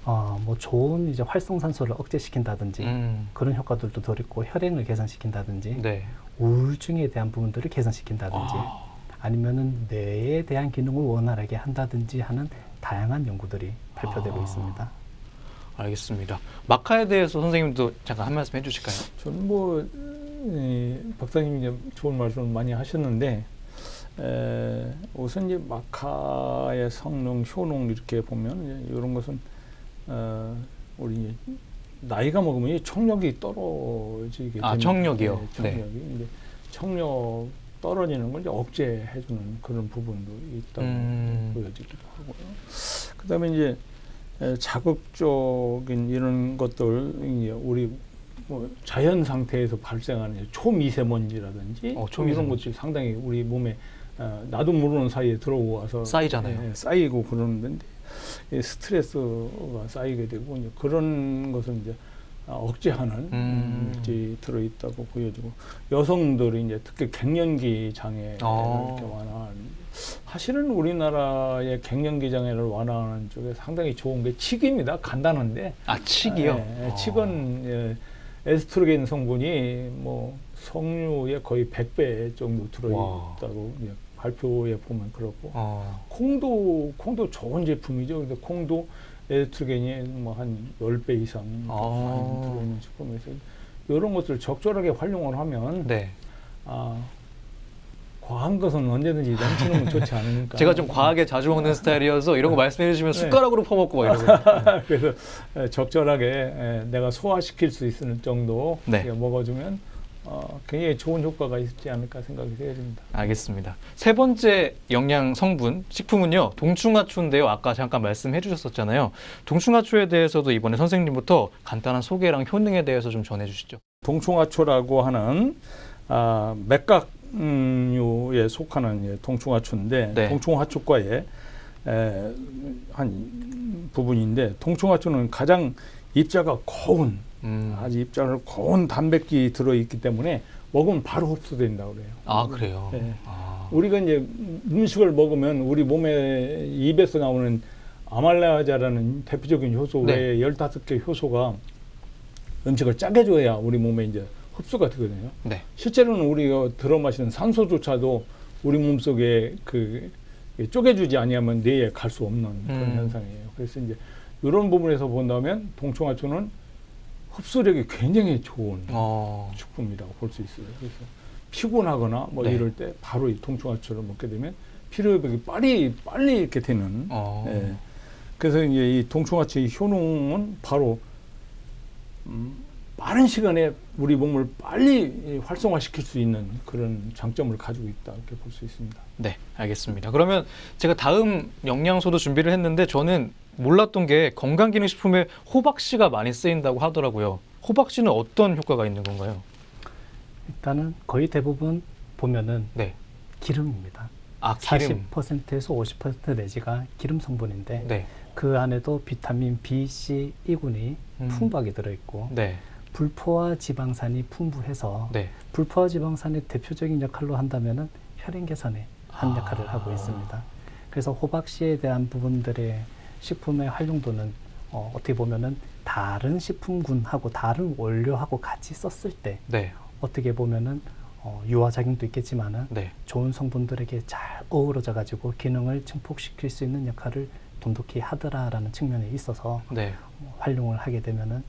뭐 좋은 이제 활성산소를 억제시킨다든지 그런 효과들도 더 있고, 혈행을 개선시킨다든지, 우울증에 대한 부분들을 개선시킨다든지, 아니면은 뇌에 대한 기능을 원활하게 한다든지 하는 다양한 연구들이 발표되고 있습니다. 알겠습니다. 마카에 대해서 선생님도 잠깐 한 말씀 해주실까요? 저는 박사님이 이제 좋은 말씀을 많이 하셨는데, 우선 이제 마카의 성능, 효능 이렇게 보면 이런 것은 우리 나이가 먹으면 이 청력이 떨어지게 됩니다. 청력이요? 네, 청력이. 이제 청력 떨어지는 걸 이제 억제해주는 그런 부분도 있다고 보여지기도 하고요. 그다음에 이제 자극적인 이런 것들, 이제 우리 뭐 자연 상태에서 발생하는 초미세먼지라든지 이런 것들이 상당히 우리 몸에 나도 모르는 사이에 들어와서 쌓이잖아요. 쌓이고 그러는데 스트레스가 쌓이게 되고 이제 그런 것을 이제 억제하는 물질이 들어있다고 보여지고, 여성들이 이제 특히 갱년기 장애를 이렇게 완화하는, 사실은 우리나라의 갱년기 장애를 완화하는 쪽에 상당히 좋은 게 칡입니다. 간단한데. 칡이요? 칡은 에스트로겐 성분이 뭐 석류의 거의 100배 정도 들어있다고 발표에 보면 그렇고, 콩도 좋은 제품이죠. 근데 콩도 에스트로겐이 뭐 한 10배 이상 많이 들어있는 제품에서 이런 것들을 적절하게 활용을 하면 과한 것은 언제든지 넘치는 건 좋지 않으니까. 제가 좀 과하게 자주 먹는 스타일이어서 이런 거 말씀해 주시면 숟가락으로 퍼먹고 막 이러고. 그래서 적절하게 내가 소화시킬 수 있을 정도 먹어주면 굉장히 좋은 효과가 있지 않을까 생각이 됩니다. 알겠습니다. 세 번째 영양 성분 식품은요, 동충하초인데요. 아까 잠깐 말씀해 주셨었잖아요. 동충하초에 대해서도 이번에 선생님부터 간단한 소개랑 효능에 대해서 좀 전해 주시죠. 동충하초라고 하는 맥각류에 속하는 동충하초인데, 동충하초과의 한 부분인데, 동충하초는 가장 입자가 고운, 아주 입자가 고운 단백질이 들어있기 때문에 먹으면 바로 흡수된다고 그래요. 아, 그래요? 네. 우리가 이제 음식을 먹으면 우리 몸에 입에서 나오는 아말라자라는 대표적인 효소 외에 15개 효소가 음식을 짜게 줘야 우리 몸에 이제 흡수가 되거든요. 실제로는 우리가 들어 마시는 산소조차도 우리 몸속에 쪼개주지 아니하면 뇌에 갈 수 없는 그런 현상이에요. 그래서 이제 이런 부분에서 본다면 동충하초는 흡수력이 굉장히 좋은 식품이라고 볼 수 있어요. 그래서 피곤하거나 뭐 이럴 때 바로 이 동충하초를 먹게 되면 피로회복이 빨리 이렇게 되는. 그래서 이제 이 동충하초의 효능은 바로 빠른 시간에 우리 몸을 빨리 활성화시킬 수 있는 그런 장점을 가지고 있다, 이렇게 볼 수 있습니다. 네, 알겠습니다. 그러면 제가 다음 영양소도 준비를 했는데, 저는 몰랐던 게 건강기능식품에 호박씨가 많이 쓰인다고 하더라고요. 호박씨는 어떤 효과가 있는 건가요? 일단은 거의 대부분 보면은 기름입니다. 기름. 40%에서 50% 내지가 기름 성분인데 그 안에도 비타민 B, C, E군이 풍부하게 들어있고 불포화 지방산이 풍부해서 불포화 지방산의 대표적인 역할로 한다면은 혈행 개선에 한 역할을 하고 있습니다. 그래서 호박씨에 대한 부분들의 식품의 활용도는 어떻게 보면은 다른 식품군하고 다른 원료하고 같이 썼을 때 어떻게 보면은 유화작용도 있겠지만은 좋은 성분들에게 잘 어우러져 가지고 기능을 증폭시킬 수 있는 역할을 돈독히 하더라라는 측면에 있어서 활용을 하게 되면은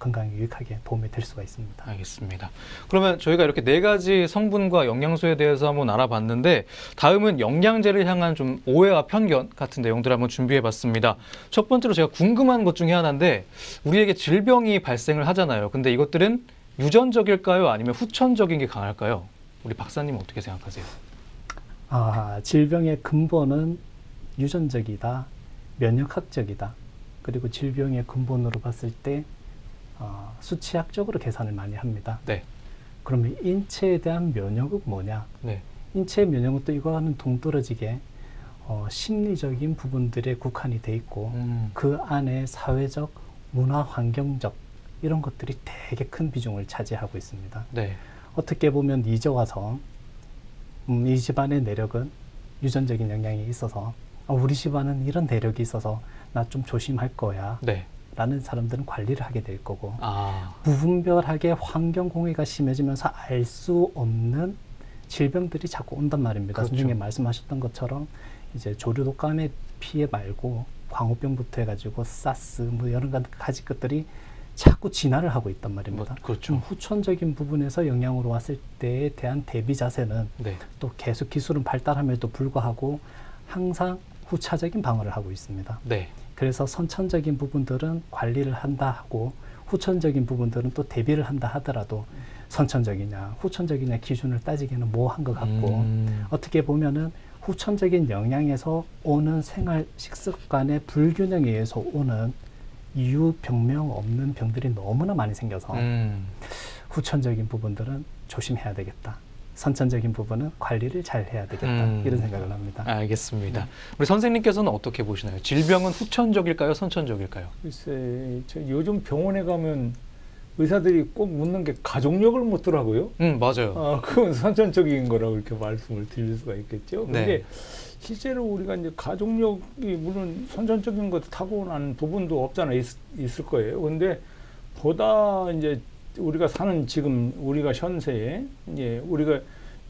건강에 유익하게 도움이 될 수가 있습니다. 알겠습니다. 그러면 저희가 이렇게 4가지 성분과 영양소에 대해서 한번 알아봤는데, 다음은 영양제를 향한 좀 오해와 편견 같은 내용들을 한번 준비해봤습니다. 첫 번째로 제가 궁금한 것 중에 하나인데, 우리에게 질병이 발생을 하잖아요. 근데 이것들은 유전적일까요? 아니면 후천적인 게 강할까요? 우리 박사님은 어떻게 생각하세요? 질병의 근본은 유전적이다, 면역학적이다. 그리고 질병의 근본으로 봤을 때 수치학적으로 계산을 많이 합니다. 그러면 인체에 대한 면역은 뭐냐? 인체의 면역은 또 이거와는 동떨어지게 심리적인 부분들에 국한이 돼 있고 그 안에 사회적, 문화, 환경적 이런 것들이 되게 큰 비중을 차지하고 있습니다. 어떻게 보면 이제 와서 이 집안의 내력은 유전적인 영향이 있어서 우리 집안은 이런 내력이 있어서 나 좀 조심할 거야 라는 사람들은 관리를 하게 될 거고, 무분별하게 환경 공해가 심해지면서 알 수 없는 질병들이 자꾸 온단 말입니다. 선생님 말씀하셨던 것처럼 이제 조류독감의 피해 말고 광우병부터 해가지고 사스 뭐 여러 가지 것들이 자꾸 진화를 하고 있단 말입니다. 후천적인 부분에서 영향으로 왔을 때에 대한 대비 자세는 또 계속 기술은 발달함에도 불구하고 항상 후차적인 방어를 하고 있습니다. 그래서 선천적인 부분들은 관리를 한다 하고 후천적인 부분들은 또 대비를 한다 하더라도 선천적이냐 후천적이냐 기준을 따지기에는 모호한 것 같고 어떻게 보면은 후천적인 영향에서 오는 생활 식습관의 불균형에 의해서 오는 이유 병명 없는 병들이 너무나 많이 생겨서 후천적인 부분들은 조심해야 되겠다. 선천적인 부분은 관리를 잘 해야 되겠다. 이런 생각을 합니다. 알겠습니다. 우리 선생님께서는 어떻게 보시나요? 질병은 후천적일까요? 선천적일까요? 글쎄, 저 요즘 병원에 가면 의사들이 꼭 묻는 게 가족력을 묻더라고요. 맞아요. 그건 선천적인 거라고 이렇게 말씀을 드릴 수가 있겠죠. 근데 네. 실제로 우리가 이제 가족력이 물론 선천적인 것도 타고난 부분도 없잖아 있을 거예요. 근데 보다 이제 우리가 사는 지금 우리가 현세에 이제 우리가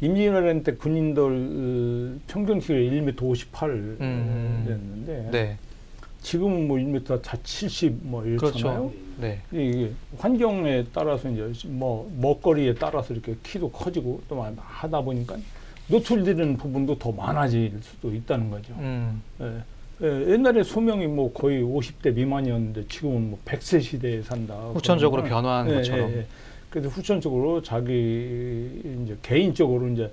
임진왜란 때 군인들 평균 키가 1m 58였는데 네. 지금은 뭐 1m 다 70 뭐 이렇잖아요. 그렇죠. 네. 이게 환경에 따라서 이제 뭐 먹거리에 따라서 이렇게 키도 커지고 또 하다 보니까 노출되는 부분도 더 많아질 수도 있다는 거죠. 예. 예, 옛날에 수명이 뭐 거의 50대 미만이었는데 지금은 뭐 100세 시대에 산다. 후천적으로 변화한 것처럼. 예. 그래서 후천적으로 자기 이제 개인적으로 이제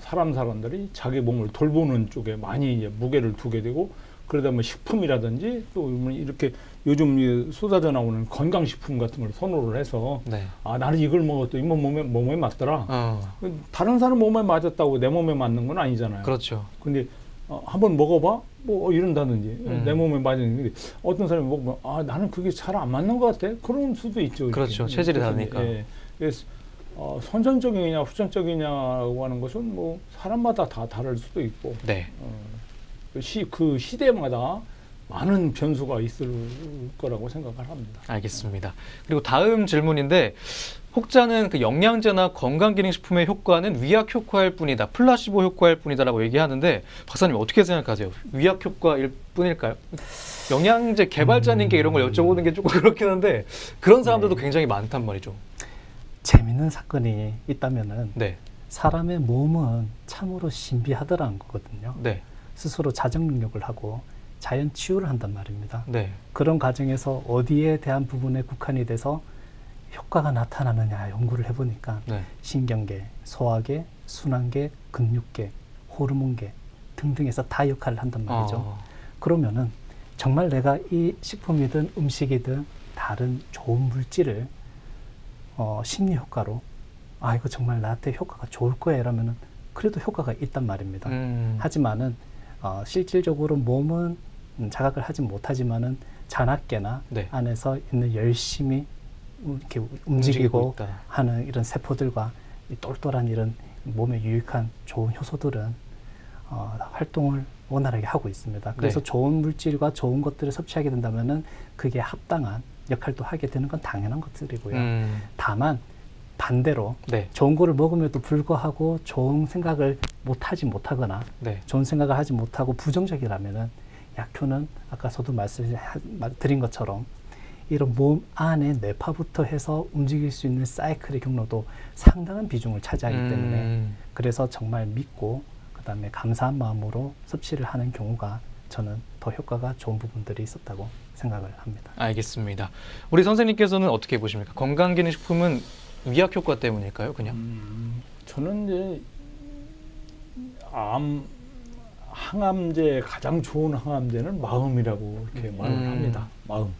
사람들이 자기 몸을 돌보는 쪽에 많이 이제 무게를 두게 되고 그러다 보면 식품이라든지 또 이렇게 요즘 쏟아져 나오는 건강식품 같은 걸 선호를 해서 네. 나는 이걸 먹었더니 몸에 맞더라. 다른 사람 몸에 맞았다고 내 몸에 맞는 건 아니잖아요. 그렇죠. 근데 한번 먹어봐? 뭐 이런다든지 내 몸에 맞는데 어떤 사람이 먹으면 나는 그게 잘 안 맞는 것 같아? 그럴 수도 있죠. 그렇죠. 이렇게. 체질이 다르니까. 예. 그래서 선천적이냐 후천적이냐고 하는 것은 뭐 사람마다 다 다를 수도 있고 네. 그 시대마다 많은 변수가 있을 거라고 생각을 합니다. 알겠습니다. 그리고 다음 질문인데 혹자는 그 영양제나 건강기능식품의 효과는 위약 효과일 뿐이다. 플라시보 효과일 뿐이다라고 얘기하는데 박사님 어떻게 생각하세요? 위약 효과일 뿐일까요? 영양제 개발자님께 이런 걸 여쭤보는 게 조금 그렇긴 한데 그런 사람들도 굉장히 많단 말이죠. 재밌는 사건이 있다면은 네. 사람의 몸은 참으로 신비하더라는 거거든요. 네. 스스로 자정 능력을 하고 자연 치유를 한단 말입니다. 네. 그런 과정에서 어디에 대한 부분에 국한이 돼서 효과가 나타나느냐 연구를 해보니까 네. 신경계, 소화계, 순환계, 근육계, 호르몬계 등등에서 다 역할을 한단 말이죠. 그러면은 정말 내가 이 식품이든 음식이든 다른 좋은 물질을 심리 효과로 이거 정말 나한테 효과가 좋을 거야 이러면은 그래도 효과가 있단 말입니다. 하지만은 실질적으로 몸은 자각을 하지 못하지만은 잔악계나 네. 안에서 있는 열심히 이렇게 움직이고 있다. 하는 이런 세포들과 이 똘똘한 이런 몸에 유익한 좋은 효소들은 활동을 원활하게 하고 있습니다. 그래서 네. 좋은 물질과 좋은 것들을 섭취하게 된다면은 그게 합당한 역할도 하게 되는 건 당연한 것들이고요. 다만 반대로 네. 좋은 거를 먹음에도 불구하고 좋은 생각을 못하거나 네. 좋은 생각을 하지 못하고 부정적이라면은 약효는 아까 저도 말씀드린 것처럼 이런 몸 안에 뇌파부터 해서 움직일 수 있는 사이클의 경로도 상당한 비중을 차지하기 때문에 그래서 정말 믿고 그다음에 감사한 마음으로 섭취를 하는 경우가 저는 더 효과가 좋은 부분들이 있었다고 생각을 합니다. 알겠습니다. 우리 선생님께서는 어떻게 보십니까? 건강기능식품은 위약 효과 때문일까요? 그냥? 저는 이제 항암제 가장 좋은 항암제는 마음이라고 이렇게 말을 합니다. 마음.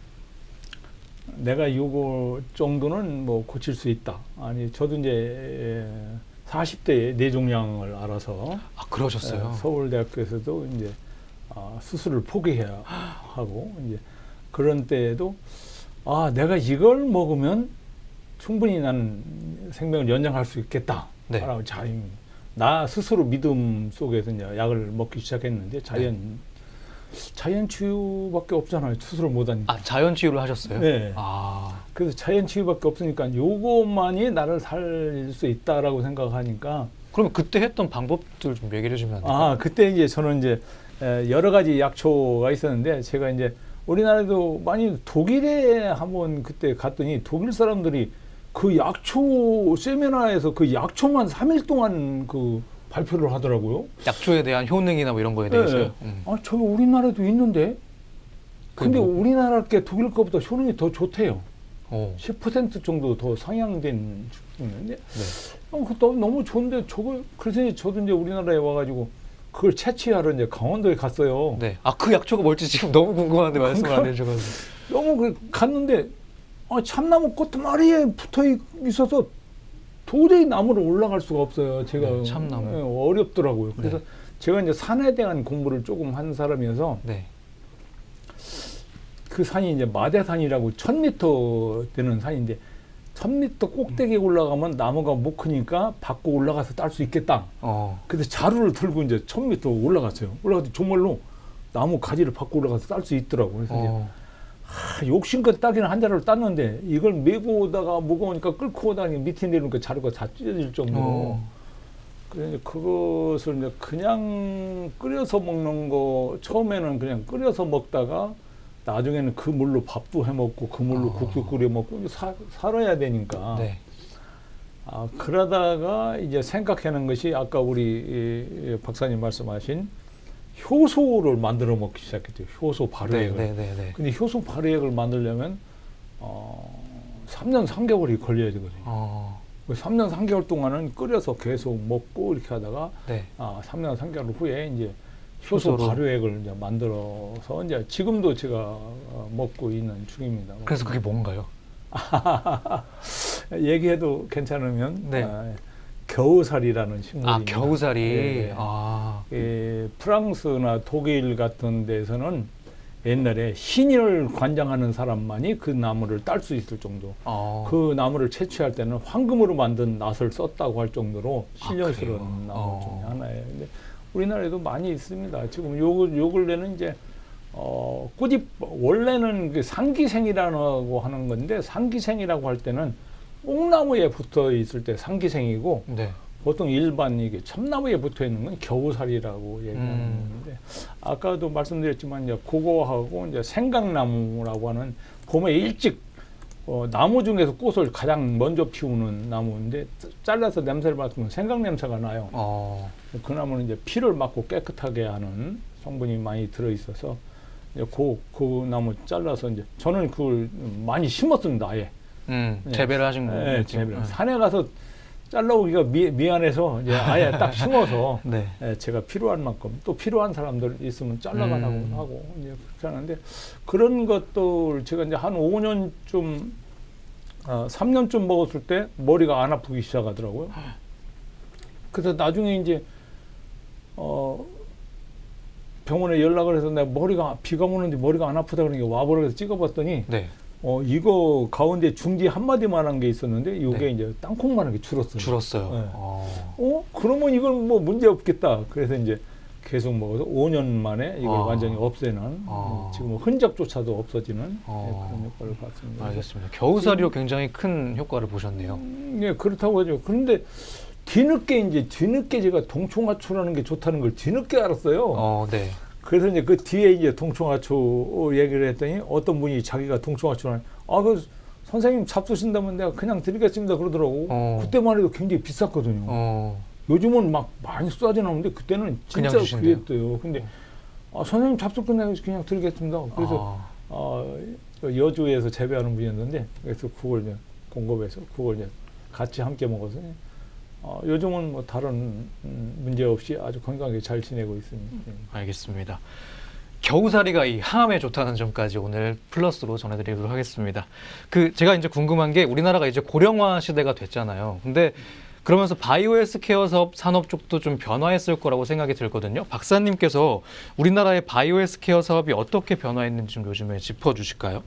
내가 요거 정도는 뭐 고칠 수 있다. 저도 이제 40대에 뇌종양을 알아서 그러셨어요? 서울대학교에서도 이제 수술을 포기해야 하고 이제 그런 때에도 내가 이걸 먹으면 충분히 나는 생명을 연장할 수 있겠다. 네. 나 스스로 믿음 속에서 이제 약을 먹기 시작했는데 자연 치유밖에 없잖아요. 수술을 못 하니까. 자연 치유를 하셨어요? 네. 그래서 자연 치유밖에 없으니까 요것만이 나를 살 수 있다라고 생각하니까. 그러면 그때 했던 방법들 좀 얘기를 해주면 안 될까요? 그때 이제 저는 이제 여러 가지 약초가 있었는데 제가 이제 우리나라에도 많이 독일에 한번 그때 갔더니 독일 사람들이 그 약초 세미나에서 그 약초만 3일 동안 그 발표를 하더라고요. 약초에 대한 효능이나 뭐 이런 거에 대해서요? 저기 우리나라에도 있는데 근데 우리나라 게 독일 거보다 효능이 더 좋대요. 10% 정도 더 상향된 죽순인데 그것도 너무 좋은데 그래서 이제 저도 이제 우리나라에 와가지고 그걸 채취하러 이제 강원도에 갔어요. 네. 그 약초가 뭘지 지금 너무 궁금한데 말씀을 안 해주셔가지고. 너무 갔는데 참나무 꽃마리에 붙어 있어서 도저히 나무로 올라갈 수가 없어요. 제가 네, 참나무 어렵더라고요. 그래서 제가 이제 산에 대한 공부를 조금 한 사람이어서 그 산이 이제 마대산이라고 1000m 되는 산인데 1000m 꼭대기에 올라가면 나무가 못 크니까 받고 올라가서 딸 수 있겠다. 그래서 자루를 들고 이제 1000m 올라갔어요. 올라가서 정말로 나무 가지를 받고 올라가서 딸 수 있더라고요. 그래서 이제 욕심껏 따기는 한 자루를 땄는데 이걸 메고 오다가 무거우니까 끌고 오다가 밑에 내리니까 자루가 다 찢어질 정도로. 그래서 이제 그것을 이제 그냥 끓여서 먹는 거 처음에는 그냥 끓여서 먹다가 나중에는 그 물로 밥도 해 먹고 그 물로 국도 끓여 먹고 살아야 되니까. 그러다가 이제 생각하는 것이 아까 우리 박사님 말씀하신 효소를 만들어 먹기 시작했죠. 효소 발효액을. 근데 효소 발효액을 만들려면 3년 3개월이 걸려야 되거든요. 3년 3개월 동안은 끓여서 계속 먹고 이렇게 하다가 3년 3개월 후에 이제 효소 발효액을 이제 만들어서 이제 지금도 제가 먹고 있는 중입니다. 그래서 그게 뭔가요? 얘기해도 괜찮으면 겨우살이라는 식물입니다. 겨우살이. 프랑스나 독일 같은 데서는 옛날에 신을 관장하는 사람만이 그 나무를 딸 수 있을 정도. 그 나무를 채취할 때는 황금으로 만든 낫을 썼다고 할 정도로 신령스러운 나무 중에 하나예요. 근데 우리나라에도 많이 있습니다. 지금 요 근래는 이제 꾸집 원래는 그 상기생이라고 하는 건데 상기생이라고 할 때는 뽕나무에 붙어 있을 때 상기생이고 보통 일반 이게 참나무에 붙어 있는 건 겨우살이라고 얘기하는데 아까도 말씀드렸지만 이제 그거하고 이제 생강나무라고 하는 봄에 일찍 나무 중에서 꽃을 가장 먼저 피우는 나무인데 잘라서 냄새를 맡으면 생강 냄새가 나요. 그 나무는 이제 피를 막고 깨끗하게 하는 성분이 많이 들어 있어서 그 나무 잘라서 이제 저는 그걸 많이 심었습니다. 아예. 재배를 하신 거예요? 네, 재배를. 산에 가서 잘라오기가 미안해서 이제 아예 딱 심어서 제가 필요한 만큼 또 필요한 사람들 있으면 잘라가라고 하고 이제 그렇게 하는데 그런 것들 제가 이제 한 5년쯤 3년쯤 먹었을 때 머리가 안 아프기 시작하더라고요. 그래서 나중에 이제 병원에 연락을 해서 내가 비가 오는데 머리가 안 아프다 그러니까 와보라 해서 찍어봤더니 이거 가운데 중지 한마디만한 게 있었는데 이게 이제 땅콩만한 게 줄었어요. 그러면 이건 뭐 문제 없겠다. 그래서 이제 계속 먹어서 5년 만에 이걸 완전히 없애는 지금 흔적조차도 없어지는 그런 효과를 봤습니다. 알겠습니다. 겨우살이로 굉장히 큰 효과를 보셨네요. 네, 그렇다고 하죠. 그런데 뒤늦게 제가 동충하초라는 게 좋다는 걸 뒤늦게 알았어요. 그래서 이제 그 뒤에 이제 동충하초 얘기를 했더니 어떤 분이 자기가 동충하초를 그 선생님 잡수신다면 내가 그냥 드리겠습니다 그러더라고. 그때만 해도 굉장히 비쌌거든요. 요즘은 막 많이 쏟아져 나오는데 그때는 진짜 귀했대요. 근데 선생님 잡수 끝내고 그냥 드리겠습니다. 그래서 여주에서 재배하는 분이었는데 그래서 그걸 이제 공급해서 그걸 이제 같이 함께 먹어서 요즘은 뭐 다른 문제 없이 아주 건강하게 잘 지내고 있습니다. 알겠습니다. 겨우살이가 이 항암에 좋다는 점까지 오늘 플러스로 전해드리도록 하겠습니다. 제가 이제 궁금한 게 우리나라가 이제 고령화 시대가 됐잖아요. 근데 그러면서 바이오 헬스케어 산업 쪽도 좀 변화했을 거라고 생각이 들거든요. 박사님께서 우리나라의 바이오 헬스케어 사업이 어떻게 변화했는지 좀 요즘에 짚어주실까요?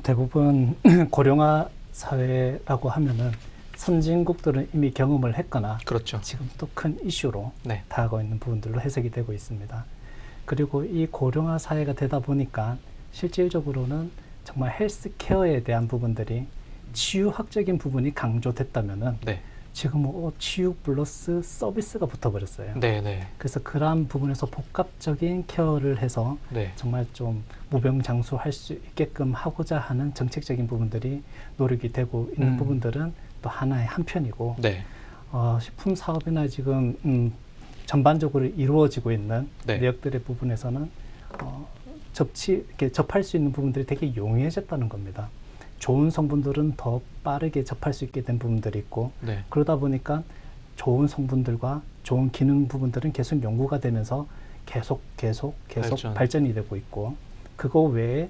대부분 고령화 사회라고 하면은 선진국들은 이미 경험을 했거나 지금 또 큰 이슈로 다가오고 있는 부분들로 해석이 되고 있습니다. 그리고 이 고령화 사회가 되다 보니까 실질적으로는 정말 헬스케어에 대한 부분들이 치유학적인 부분이 강조됐다면은 지금 치유 플러스 서비스가 붙어버렸어요. 그래서 그러한 부분에서 복합적인 케어를 해서 정말 좀 무병장수할 수 있게끔 하고자 하는 정책적인 부분들이 노력이 되고 있는 부분들은 또 하나의 한편이고 식품 사업이나 지금 전반적으로 이루어지고 있는 내역들의 부분에서는 이렇게 접할 수 있는 부분들이 되게 용이해졌다는 겁니다. 좋은 성분들은 더 빠르게 접할 수 있게 된 부분들이 있고 네. 그러다 보니까 좋은 성분들과 좋은 기능 부분들은 계속 연구가 되면서 계속 발전이 되고 있고 그거 외에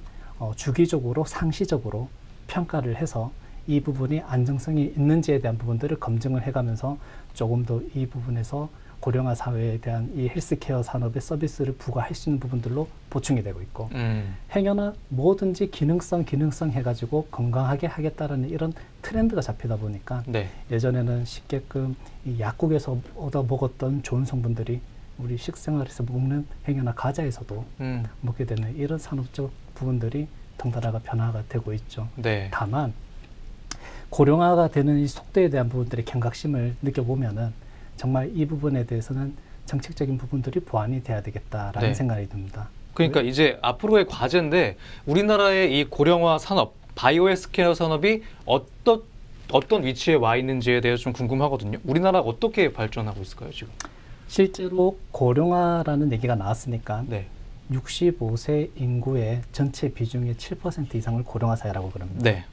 주기적으로 상시적으로 평가를 해서 이 부분이 안정성이 있는지에 대한 부분들을 검증을 해가면서 조금 더 이 부분에서 고령화 사회에 대한 이 헬스케어 산업의 서비스를 부과할 수 있는 부분들로 보충이 되고 있고 행여나 뭐든지 기능성 해가지고 건강하게 하겠다라는 이런 트렌드가 잡히다 보니까 네. 예전에는 쉽게끔 이 약국에서 얻어 먹었던 좋은 성분들이 우리 식생활에서 먹는 행여나 과자에서도 먹게 되는 이런 산업적 부분들이 덩달아가 변화가 되고 있죠. 네. 다만 고령화가 되는 이 속도에 대한 부분들의 경각심을 느껴보면은 정말 이 부분에 대해서는 정책적인 부분들이 보완이 돼야 되겠다라는 네. 생각이 듭니다. 그러니까 이제 앞으로의 과제인데 우리나라의 이 고령화 산업, 바이오 헬스케어 산업이 어떤 위치에 와 있는지에 대해서 좀 궁금하거든요. 우리나라 어떻게 발전하고 있을까요, 지금? 실제로 고령화라는 얘기가 나왔으니까 네. 65세 인구의 전체 비중의 7% 이상을 고령화 사회라고 그럽니다. 네.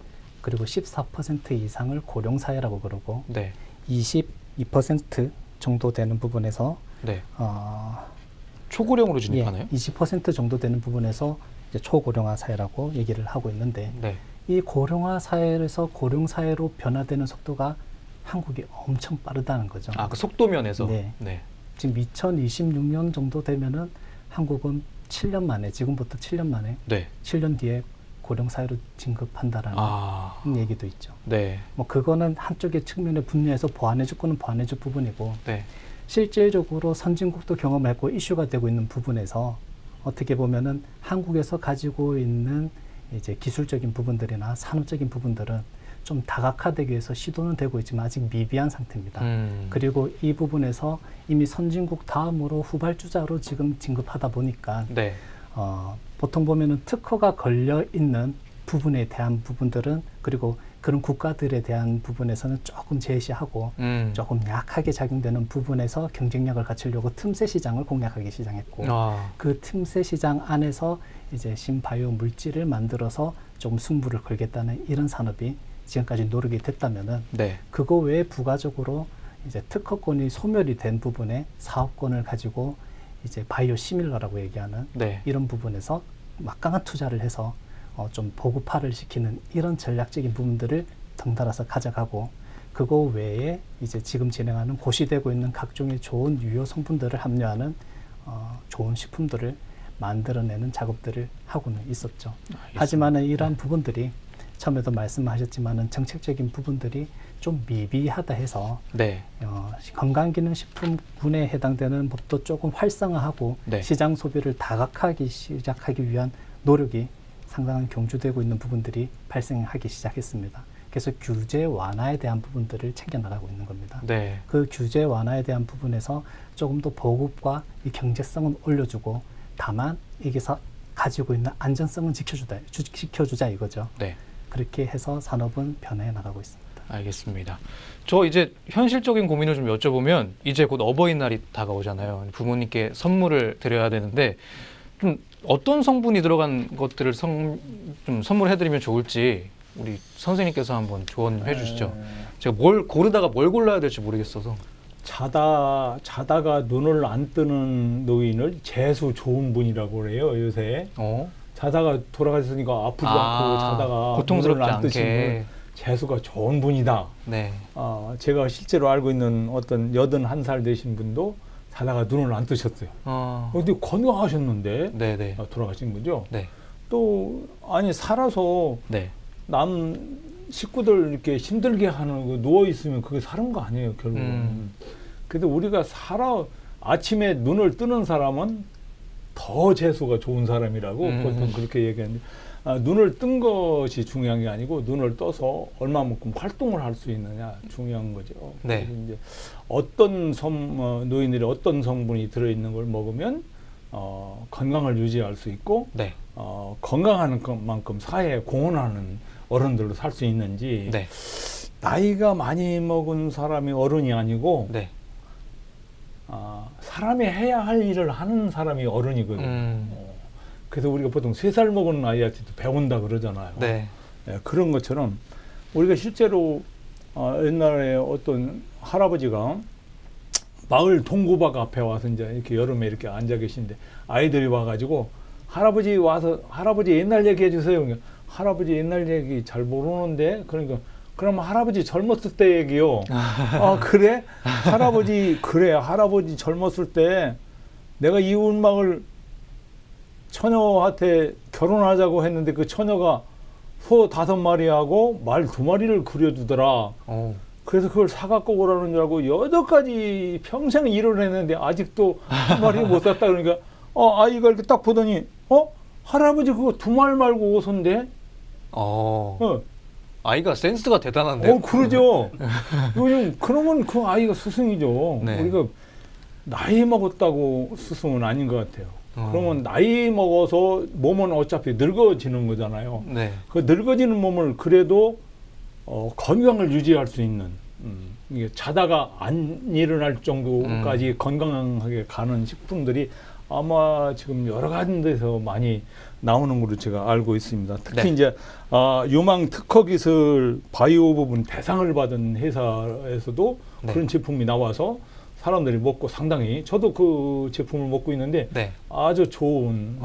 그리고 14% 이상을 고령 사회라고 그러고 네. 22% 정도 되는 부분에서 네. 초고령으로 진입하나요? 20% 정도 되는 부분에서 이제 초고령화 사회라고 얘기를 하고 있는데 네. 이 고령화 사회에서 고령 사회로 변화되는 속도가 한국이 엄청 빠르다는 거죠. 아, 그 속도 면에서. 네. 네. 지금 2026년 정도 되면은 한국은 7년 만에 지금부터 7년 만에 네. 7년 뒤에 고령 사회로 진급한다라는 얘기도 있죠. 네. 뭐 그거는 한쪽의 측면에 분야에서 보완해줄 거는 보완해줄 부분이고 네. 실질적으로 선진국도 경험했고 이슈가 되고 있는 부분에서 어떻게 보면은 한국에서 가지고 있는 이제 기술적인 부분들이나 산업적인 부분들은 좀 다각화되기 위해서 시도는 되고 있지만 아직 미비한 상태입니다. 그리고 이 부분에서 이미 선진국 다음으로 후발주자로 지금 진급하다 보니까 네. 보통 보면은 특허가 걸려 있는 부분에 대한 부분들은 그리고 그런 국가들에 대한 부분에서는 조금 제시하고 조금 약하게 작용되는 부분에서 경쟁력을 갖추려고 틈새 시장을 공략하기 시작했고 그 틈새 시장 안에서 이제 신바이오 물질을 만들어서 조금 승부를 걸겠다는 이런 산업이 지금까지 노력이 됐다면은 네. 그거 외에 부가적으로 이제 특허권이 소멸이 된 부분에 사업권을 가지고 이제 바이오 시밀러라고 얘기하는 네. 이런 부분에서 막강한 투자를 해서 좀 보급화를 시키는 이런 전략적인 부분들을 덩달아서 가져가고 그거 외에 이제 지금 진행하는 고시되고 있는 각종의 좋은 유효 성분들을 함유하는 좋은 식품들을 만들어내는 작업들을 하고는 있었죠. 하지만은 이러한 부분들이 처음에도 말씀하셨지만은 정책적인 부분들이 좀 미비하다 해서 네. 건강기능식품군에 해당되는 법도 조금 활성화하고 네. 시장 소비를 다각화하기 시작하기 위한 노력이 상당한 경주되고 있는 부분들이 발생하기 시작했습니다. 그래서 규제 완화에 대한 부분들을 챙겨나가고 있는 겁니다. 네. 그 규제 완화에 대한 부분에서 조금 더 보급과 이 경제성은 올려주고 다만 여기서 가지고 있는 안전성은 지켜주자 이거죠. 네. 그렇게 해서 산업은 변해 나가고 있습니다. 알겠습니다. 저 이제 현실적인 고민을 좀 여쭤보면 이제 곧 어버이날이 다가오잖아요. 부모님께 선물을 드려야 되는데 좀 어떤 성분이 들어간 것들을 좀 선물해드리면 좋을지 우리 선생님께서 한번 조언해 주시죠. 제가 고르다가 뭘 골라야 될지 모르겠어서. 자다가 눈을 안 뜨는 노인을 재수 좋은 분이라고 그래요, 요새. 자다가 돌아가셨으니까 아프지 않고 자다가 고통스럽지 눈을 안 뜨신 않게. 분, 재수가 좋은 분이다. 네. 제가 실제로 알고 있는 어떤 81살 되신 분도 자다가 눈을 안 뜨셨어요. 근데 건강하셨는데 네네. 돌아가신 거죠. 네. 또 아니 살아서 네. 남 식구들 이렇게 힘들게 하는 거 누워 있으면 그게 사는 거 아니에요, 결국은. 근데 우리가 아침에 눈을 뜨는 사람은 더 재수가 좋은 사람이라고 보통 그렇게 얘기하는데 눈을 뜬 것이 중요한 게 아니고 눈을 떠서 얼마만큼 활동을 할 수 있느냐 중요한 거죠. 네. 그래서 이제 어떤 노인들이 어떤 성분이 들어있는 걸 먹으면 건강을 유지할 수 있고 네. 건강한 것만큼 사회에 공헌하는 어른들로 살 수 있는지 네. 나이가 많이 먹은 사람이 어른이 아니고 네. 사람이 해야 할 일을 하는 사람이 어른이거든요. 그래서 우리가 보통 3살 먹은 아이한테도 배운다 그러잖아요. 네. 예, 그런 것처럼 우리가 실제로 옛날에 어떤 할아버지가 마을 동구박 앞에 와서 이제 이렇게 여름에 이렇게 앉아 계신데 아이들이 와가지고 할아버지 와서 할아버지 옛날 얘기 해주세요. 그러니까 할아버지 옛날 얘기 잘 모르는데 그러니까 그럼 할아버지 젊었을 때 얘기요. 아 그래? 할아버지 그래 할아버지 젊었을 때 내가 이웃마을 처녀한테 결혼하자고 했는데 그 처녀가 소 5마리하고 말 2마리를 그려주더라. 그래서 그걸 사갖고 오라는 줄 알고 8가지 평생 일을 했는데 아직도 1마리 못 샀다. 그러니까 아이가 이렇게 딱 보더니 할아버지 그거 2말 말고 오선데? 아이가 센스가 대단한데요. 그러죠. 요즘 그러면 그 아이가 스승이죠. 네. 우리가 나이 먹었다고 스승은 아닌 것 같아요. 그러면 나이 먹어서 몸은 어차피 늙어지는 거잖아요. 네. 그 늙어지는 몸을 그래도 건강을 유지할 수 있는 이게 자다가 안 일어날 정도까지 건강하게 가는 식품들이 아마 지금 여러 가지 데서 많이 나오는 걸로 제가 알고 있습니다. 특히 네. 이제 유망 특허 기술 바이오 부분 대상을 받은 회사에서도 네. 그런 제품이 나와서 사람들이 먹고 상당히 저도 그 제품을 먹고 있는데 네. 아주 좋은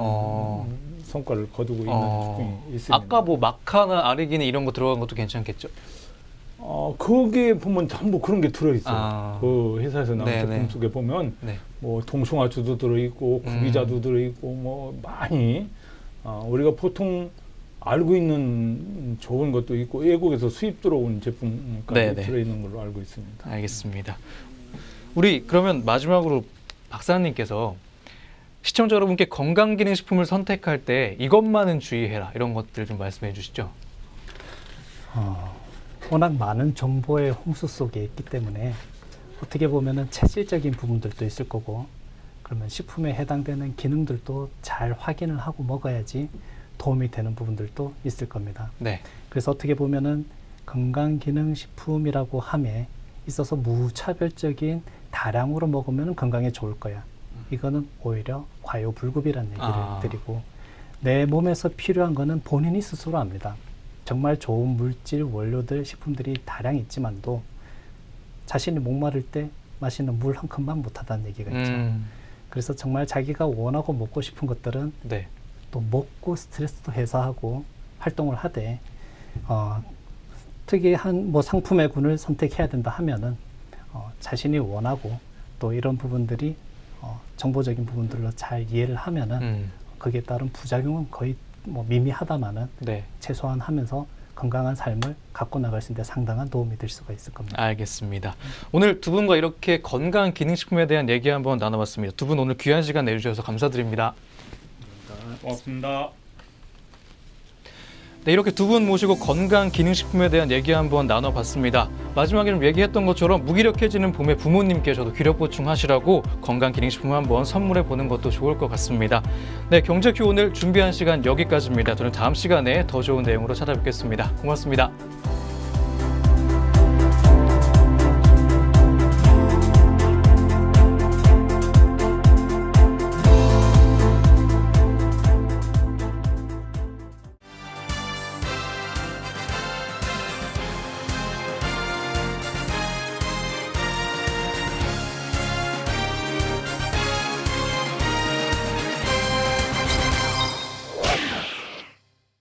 성과를 거두고 있는 제품이 있습니다. 아까 뭐 마카나 아르기닌 이런 거 들어간 것도 괜찮겠죠? 거기에 보면 전부 그런 게 들어있어요. 그 회사에서 나온 네네. 제품 속에 보면 네. 뭐 동숭아주도 들어있고 구기자도 들어있고 뭐 많이 우리가 보통 알고 있는 좋은 것도 있고 외국에서 수입 들어온 제품까지 네네. 들어있는 걸로 알고 있습니다. 알겠습니다. 우리 그러면 마지막으로 박사님께서 시청자 여러분께 건강기능식품을 선택할 때 이것만은 주의해라 이런 것들 좀 말씀해 주시죠. 워낙 많은 정보의 홍수 속에 있기 때문에 어떻게 보면은 체질적인 부분들도 있을 거고 그러면 식품에 해당되는 기능들도 잘 확인을 하고 먹어야지 도움이 되는 부분들도 있을 겁니다. 네. 그래서 어떻게 보면은 건강기능식품이라고 함에 있어서 무차별적인 다량으로 먹으면 건강에 좋을 거야. 이거는 오히려 과요불급이라는 얘기를 드리고 내 몸에서 필요한 거는 본인이 스스로 압니다. 정말 좋은 물질, 원료들, 식품들이 다량 있지만도 자신이 목마를 때 마시는 물 한 컵만 못하다는 얘기가 있죠. 그래서 정말 자기가 원하고 먹고 싶은 것들은 네. 또 먹고 스트레스도 해소하고 활동을 하되 특이한 뭐 상품의 군을 선택해야 된다 하면은 자신이 원하고 또 이런 부분들이 정보적인 부분들로 잘 이해를 하면은 거기에 따른 부작용은 거의 뭐 미미하다마는 네. 최소한 하면서 건강한 삶을 갖고 나갈 수 있는 데 상당한 도움이 될 수가 있을 겁니다. 알겠습니다. 오늘 두 분과 이렇게 건강 기능식품에 대한 얘기 한번 나눠봤습니다. 두 분 오늘 귀한 시간 내주셔서 감사드립니다. 고맙습니다. 네, 이렇게 두 분 모시고 건강 기능식품에 대한 얘기 한번 나눠봤습니다. 마지막에는 얘기했던 것처럼 무기력해지는 봄에 부모님께 저도 기력 보충하시라고 건강 기능식품 한번 선물해 보는 것도 좋을 것 같습니다. 네, 경제큐 오늘 준비한 시간 여기까지입니다. 저는 다음 시간에 더 좋은 내용으로 찾아뵙겠습니다. 고맙습니다.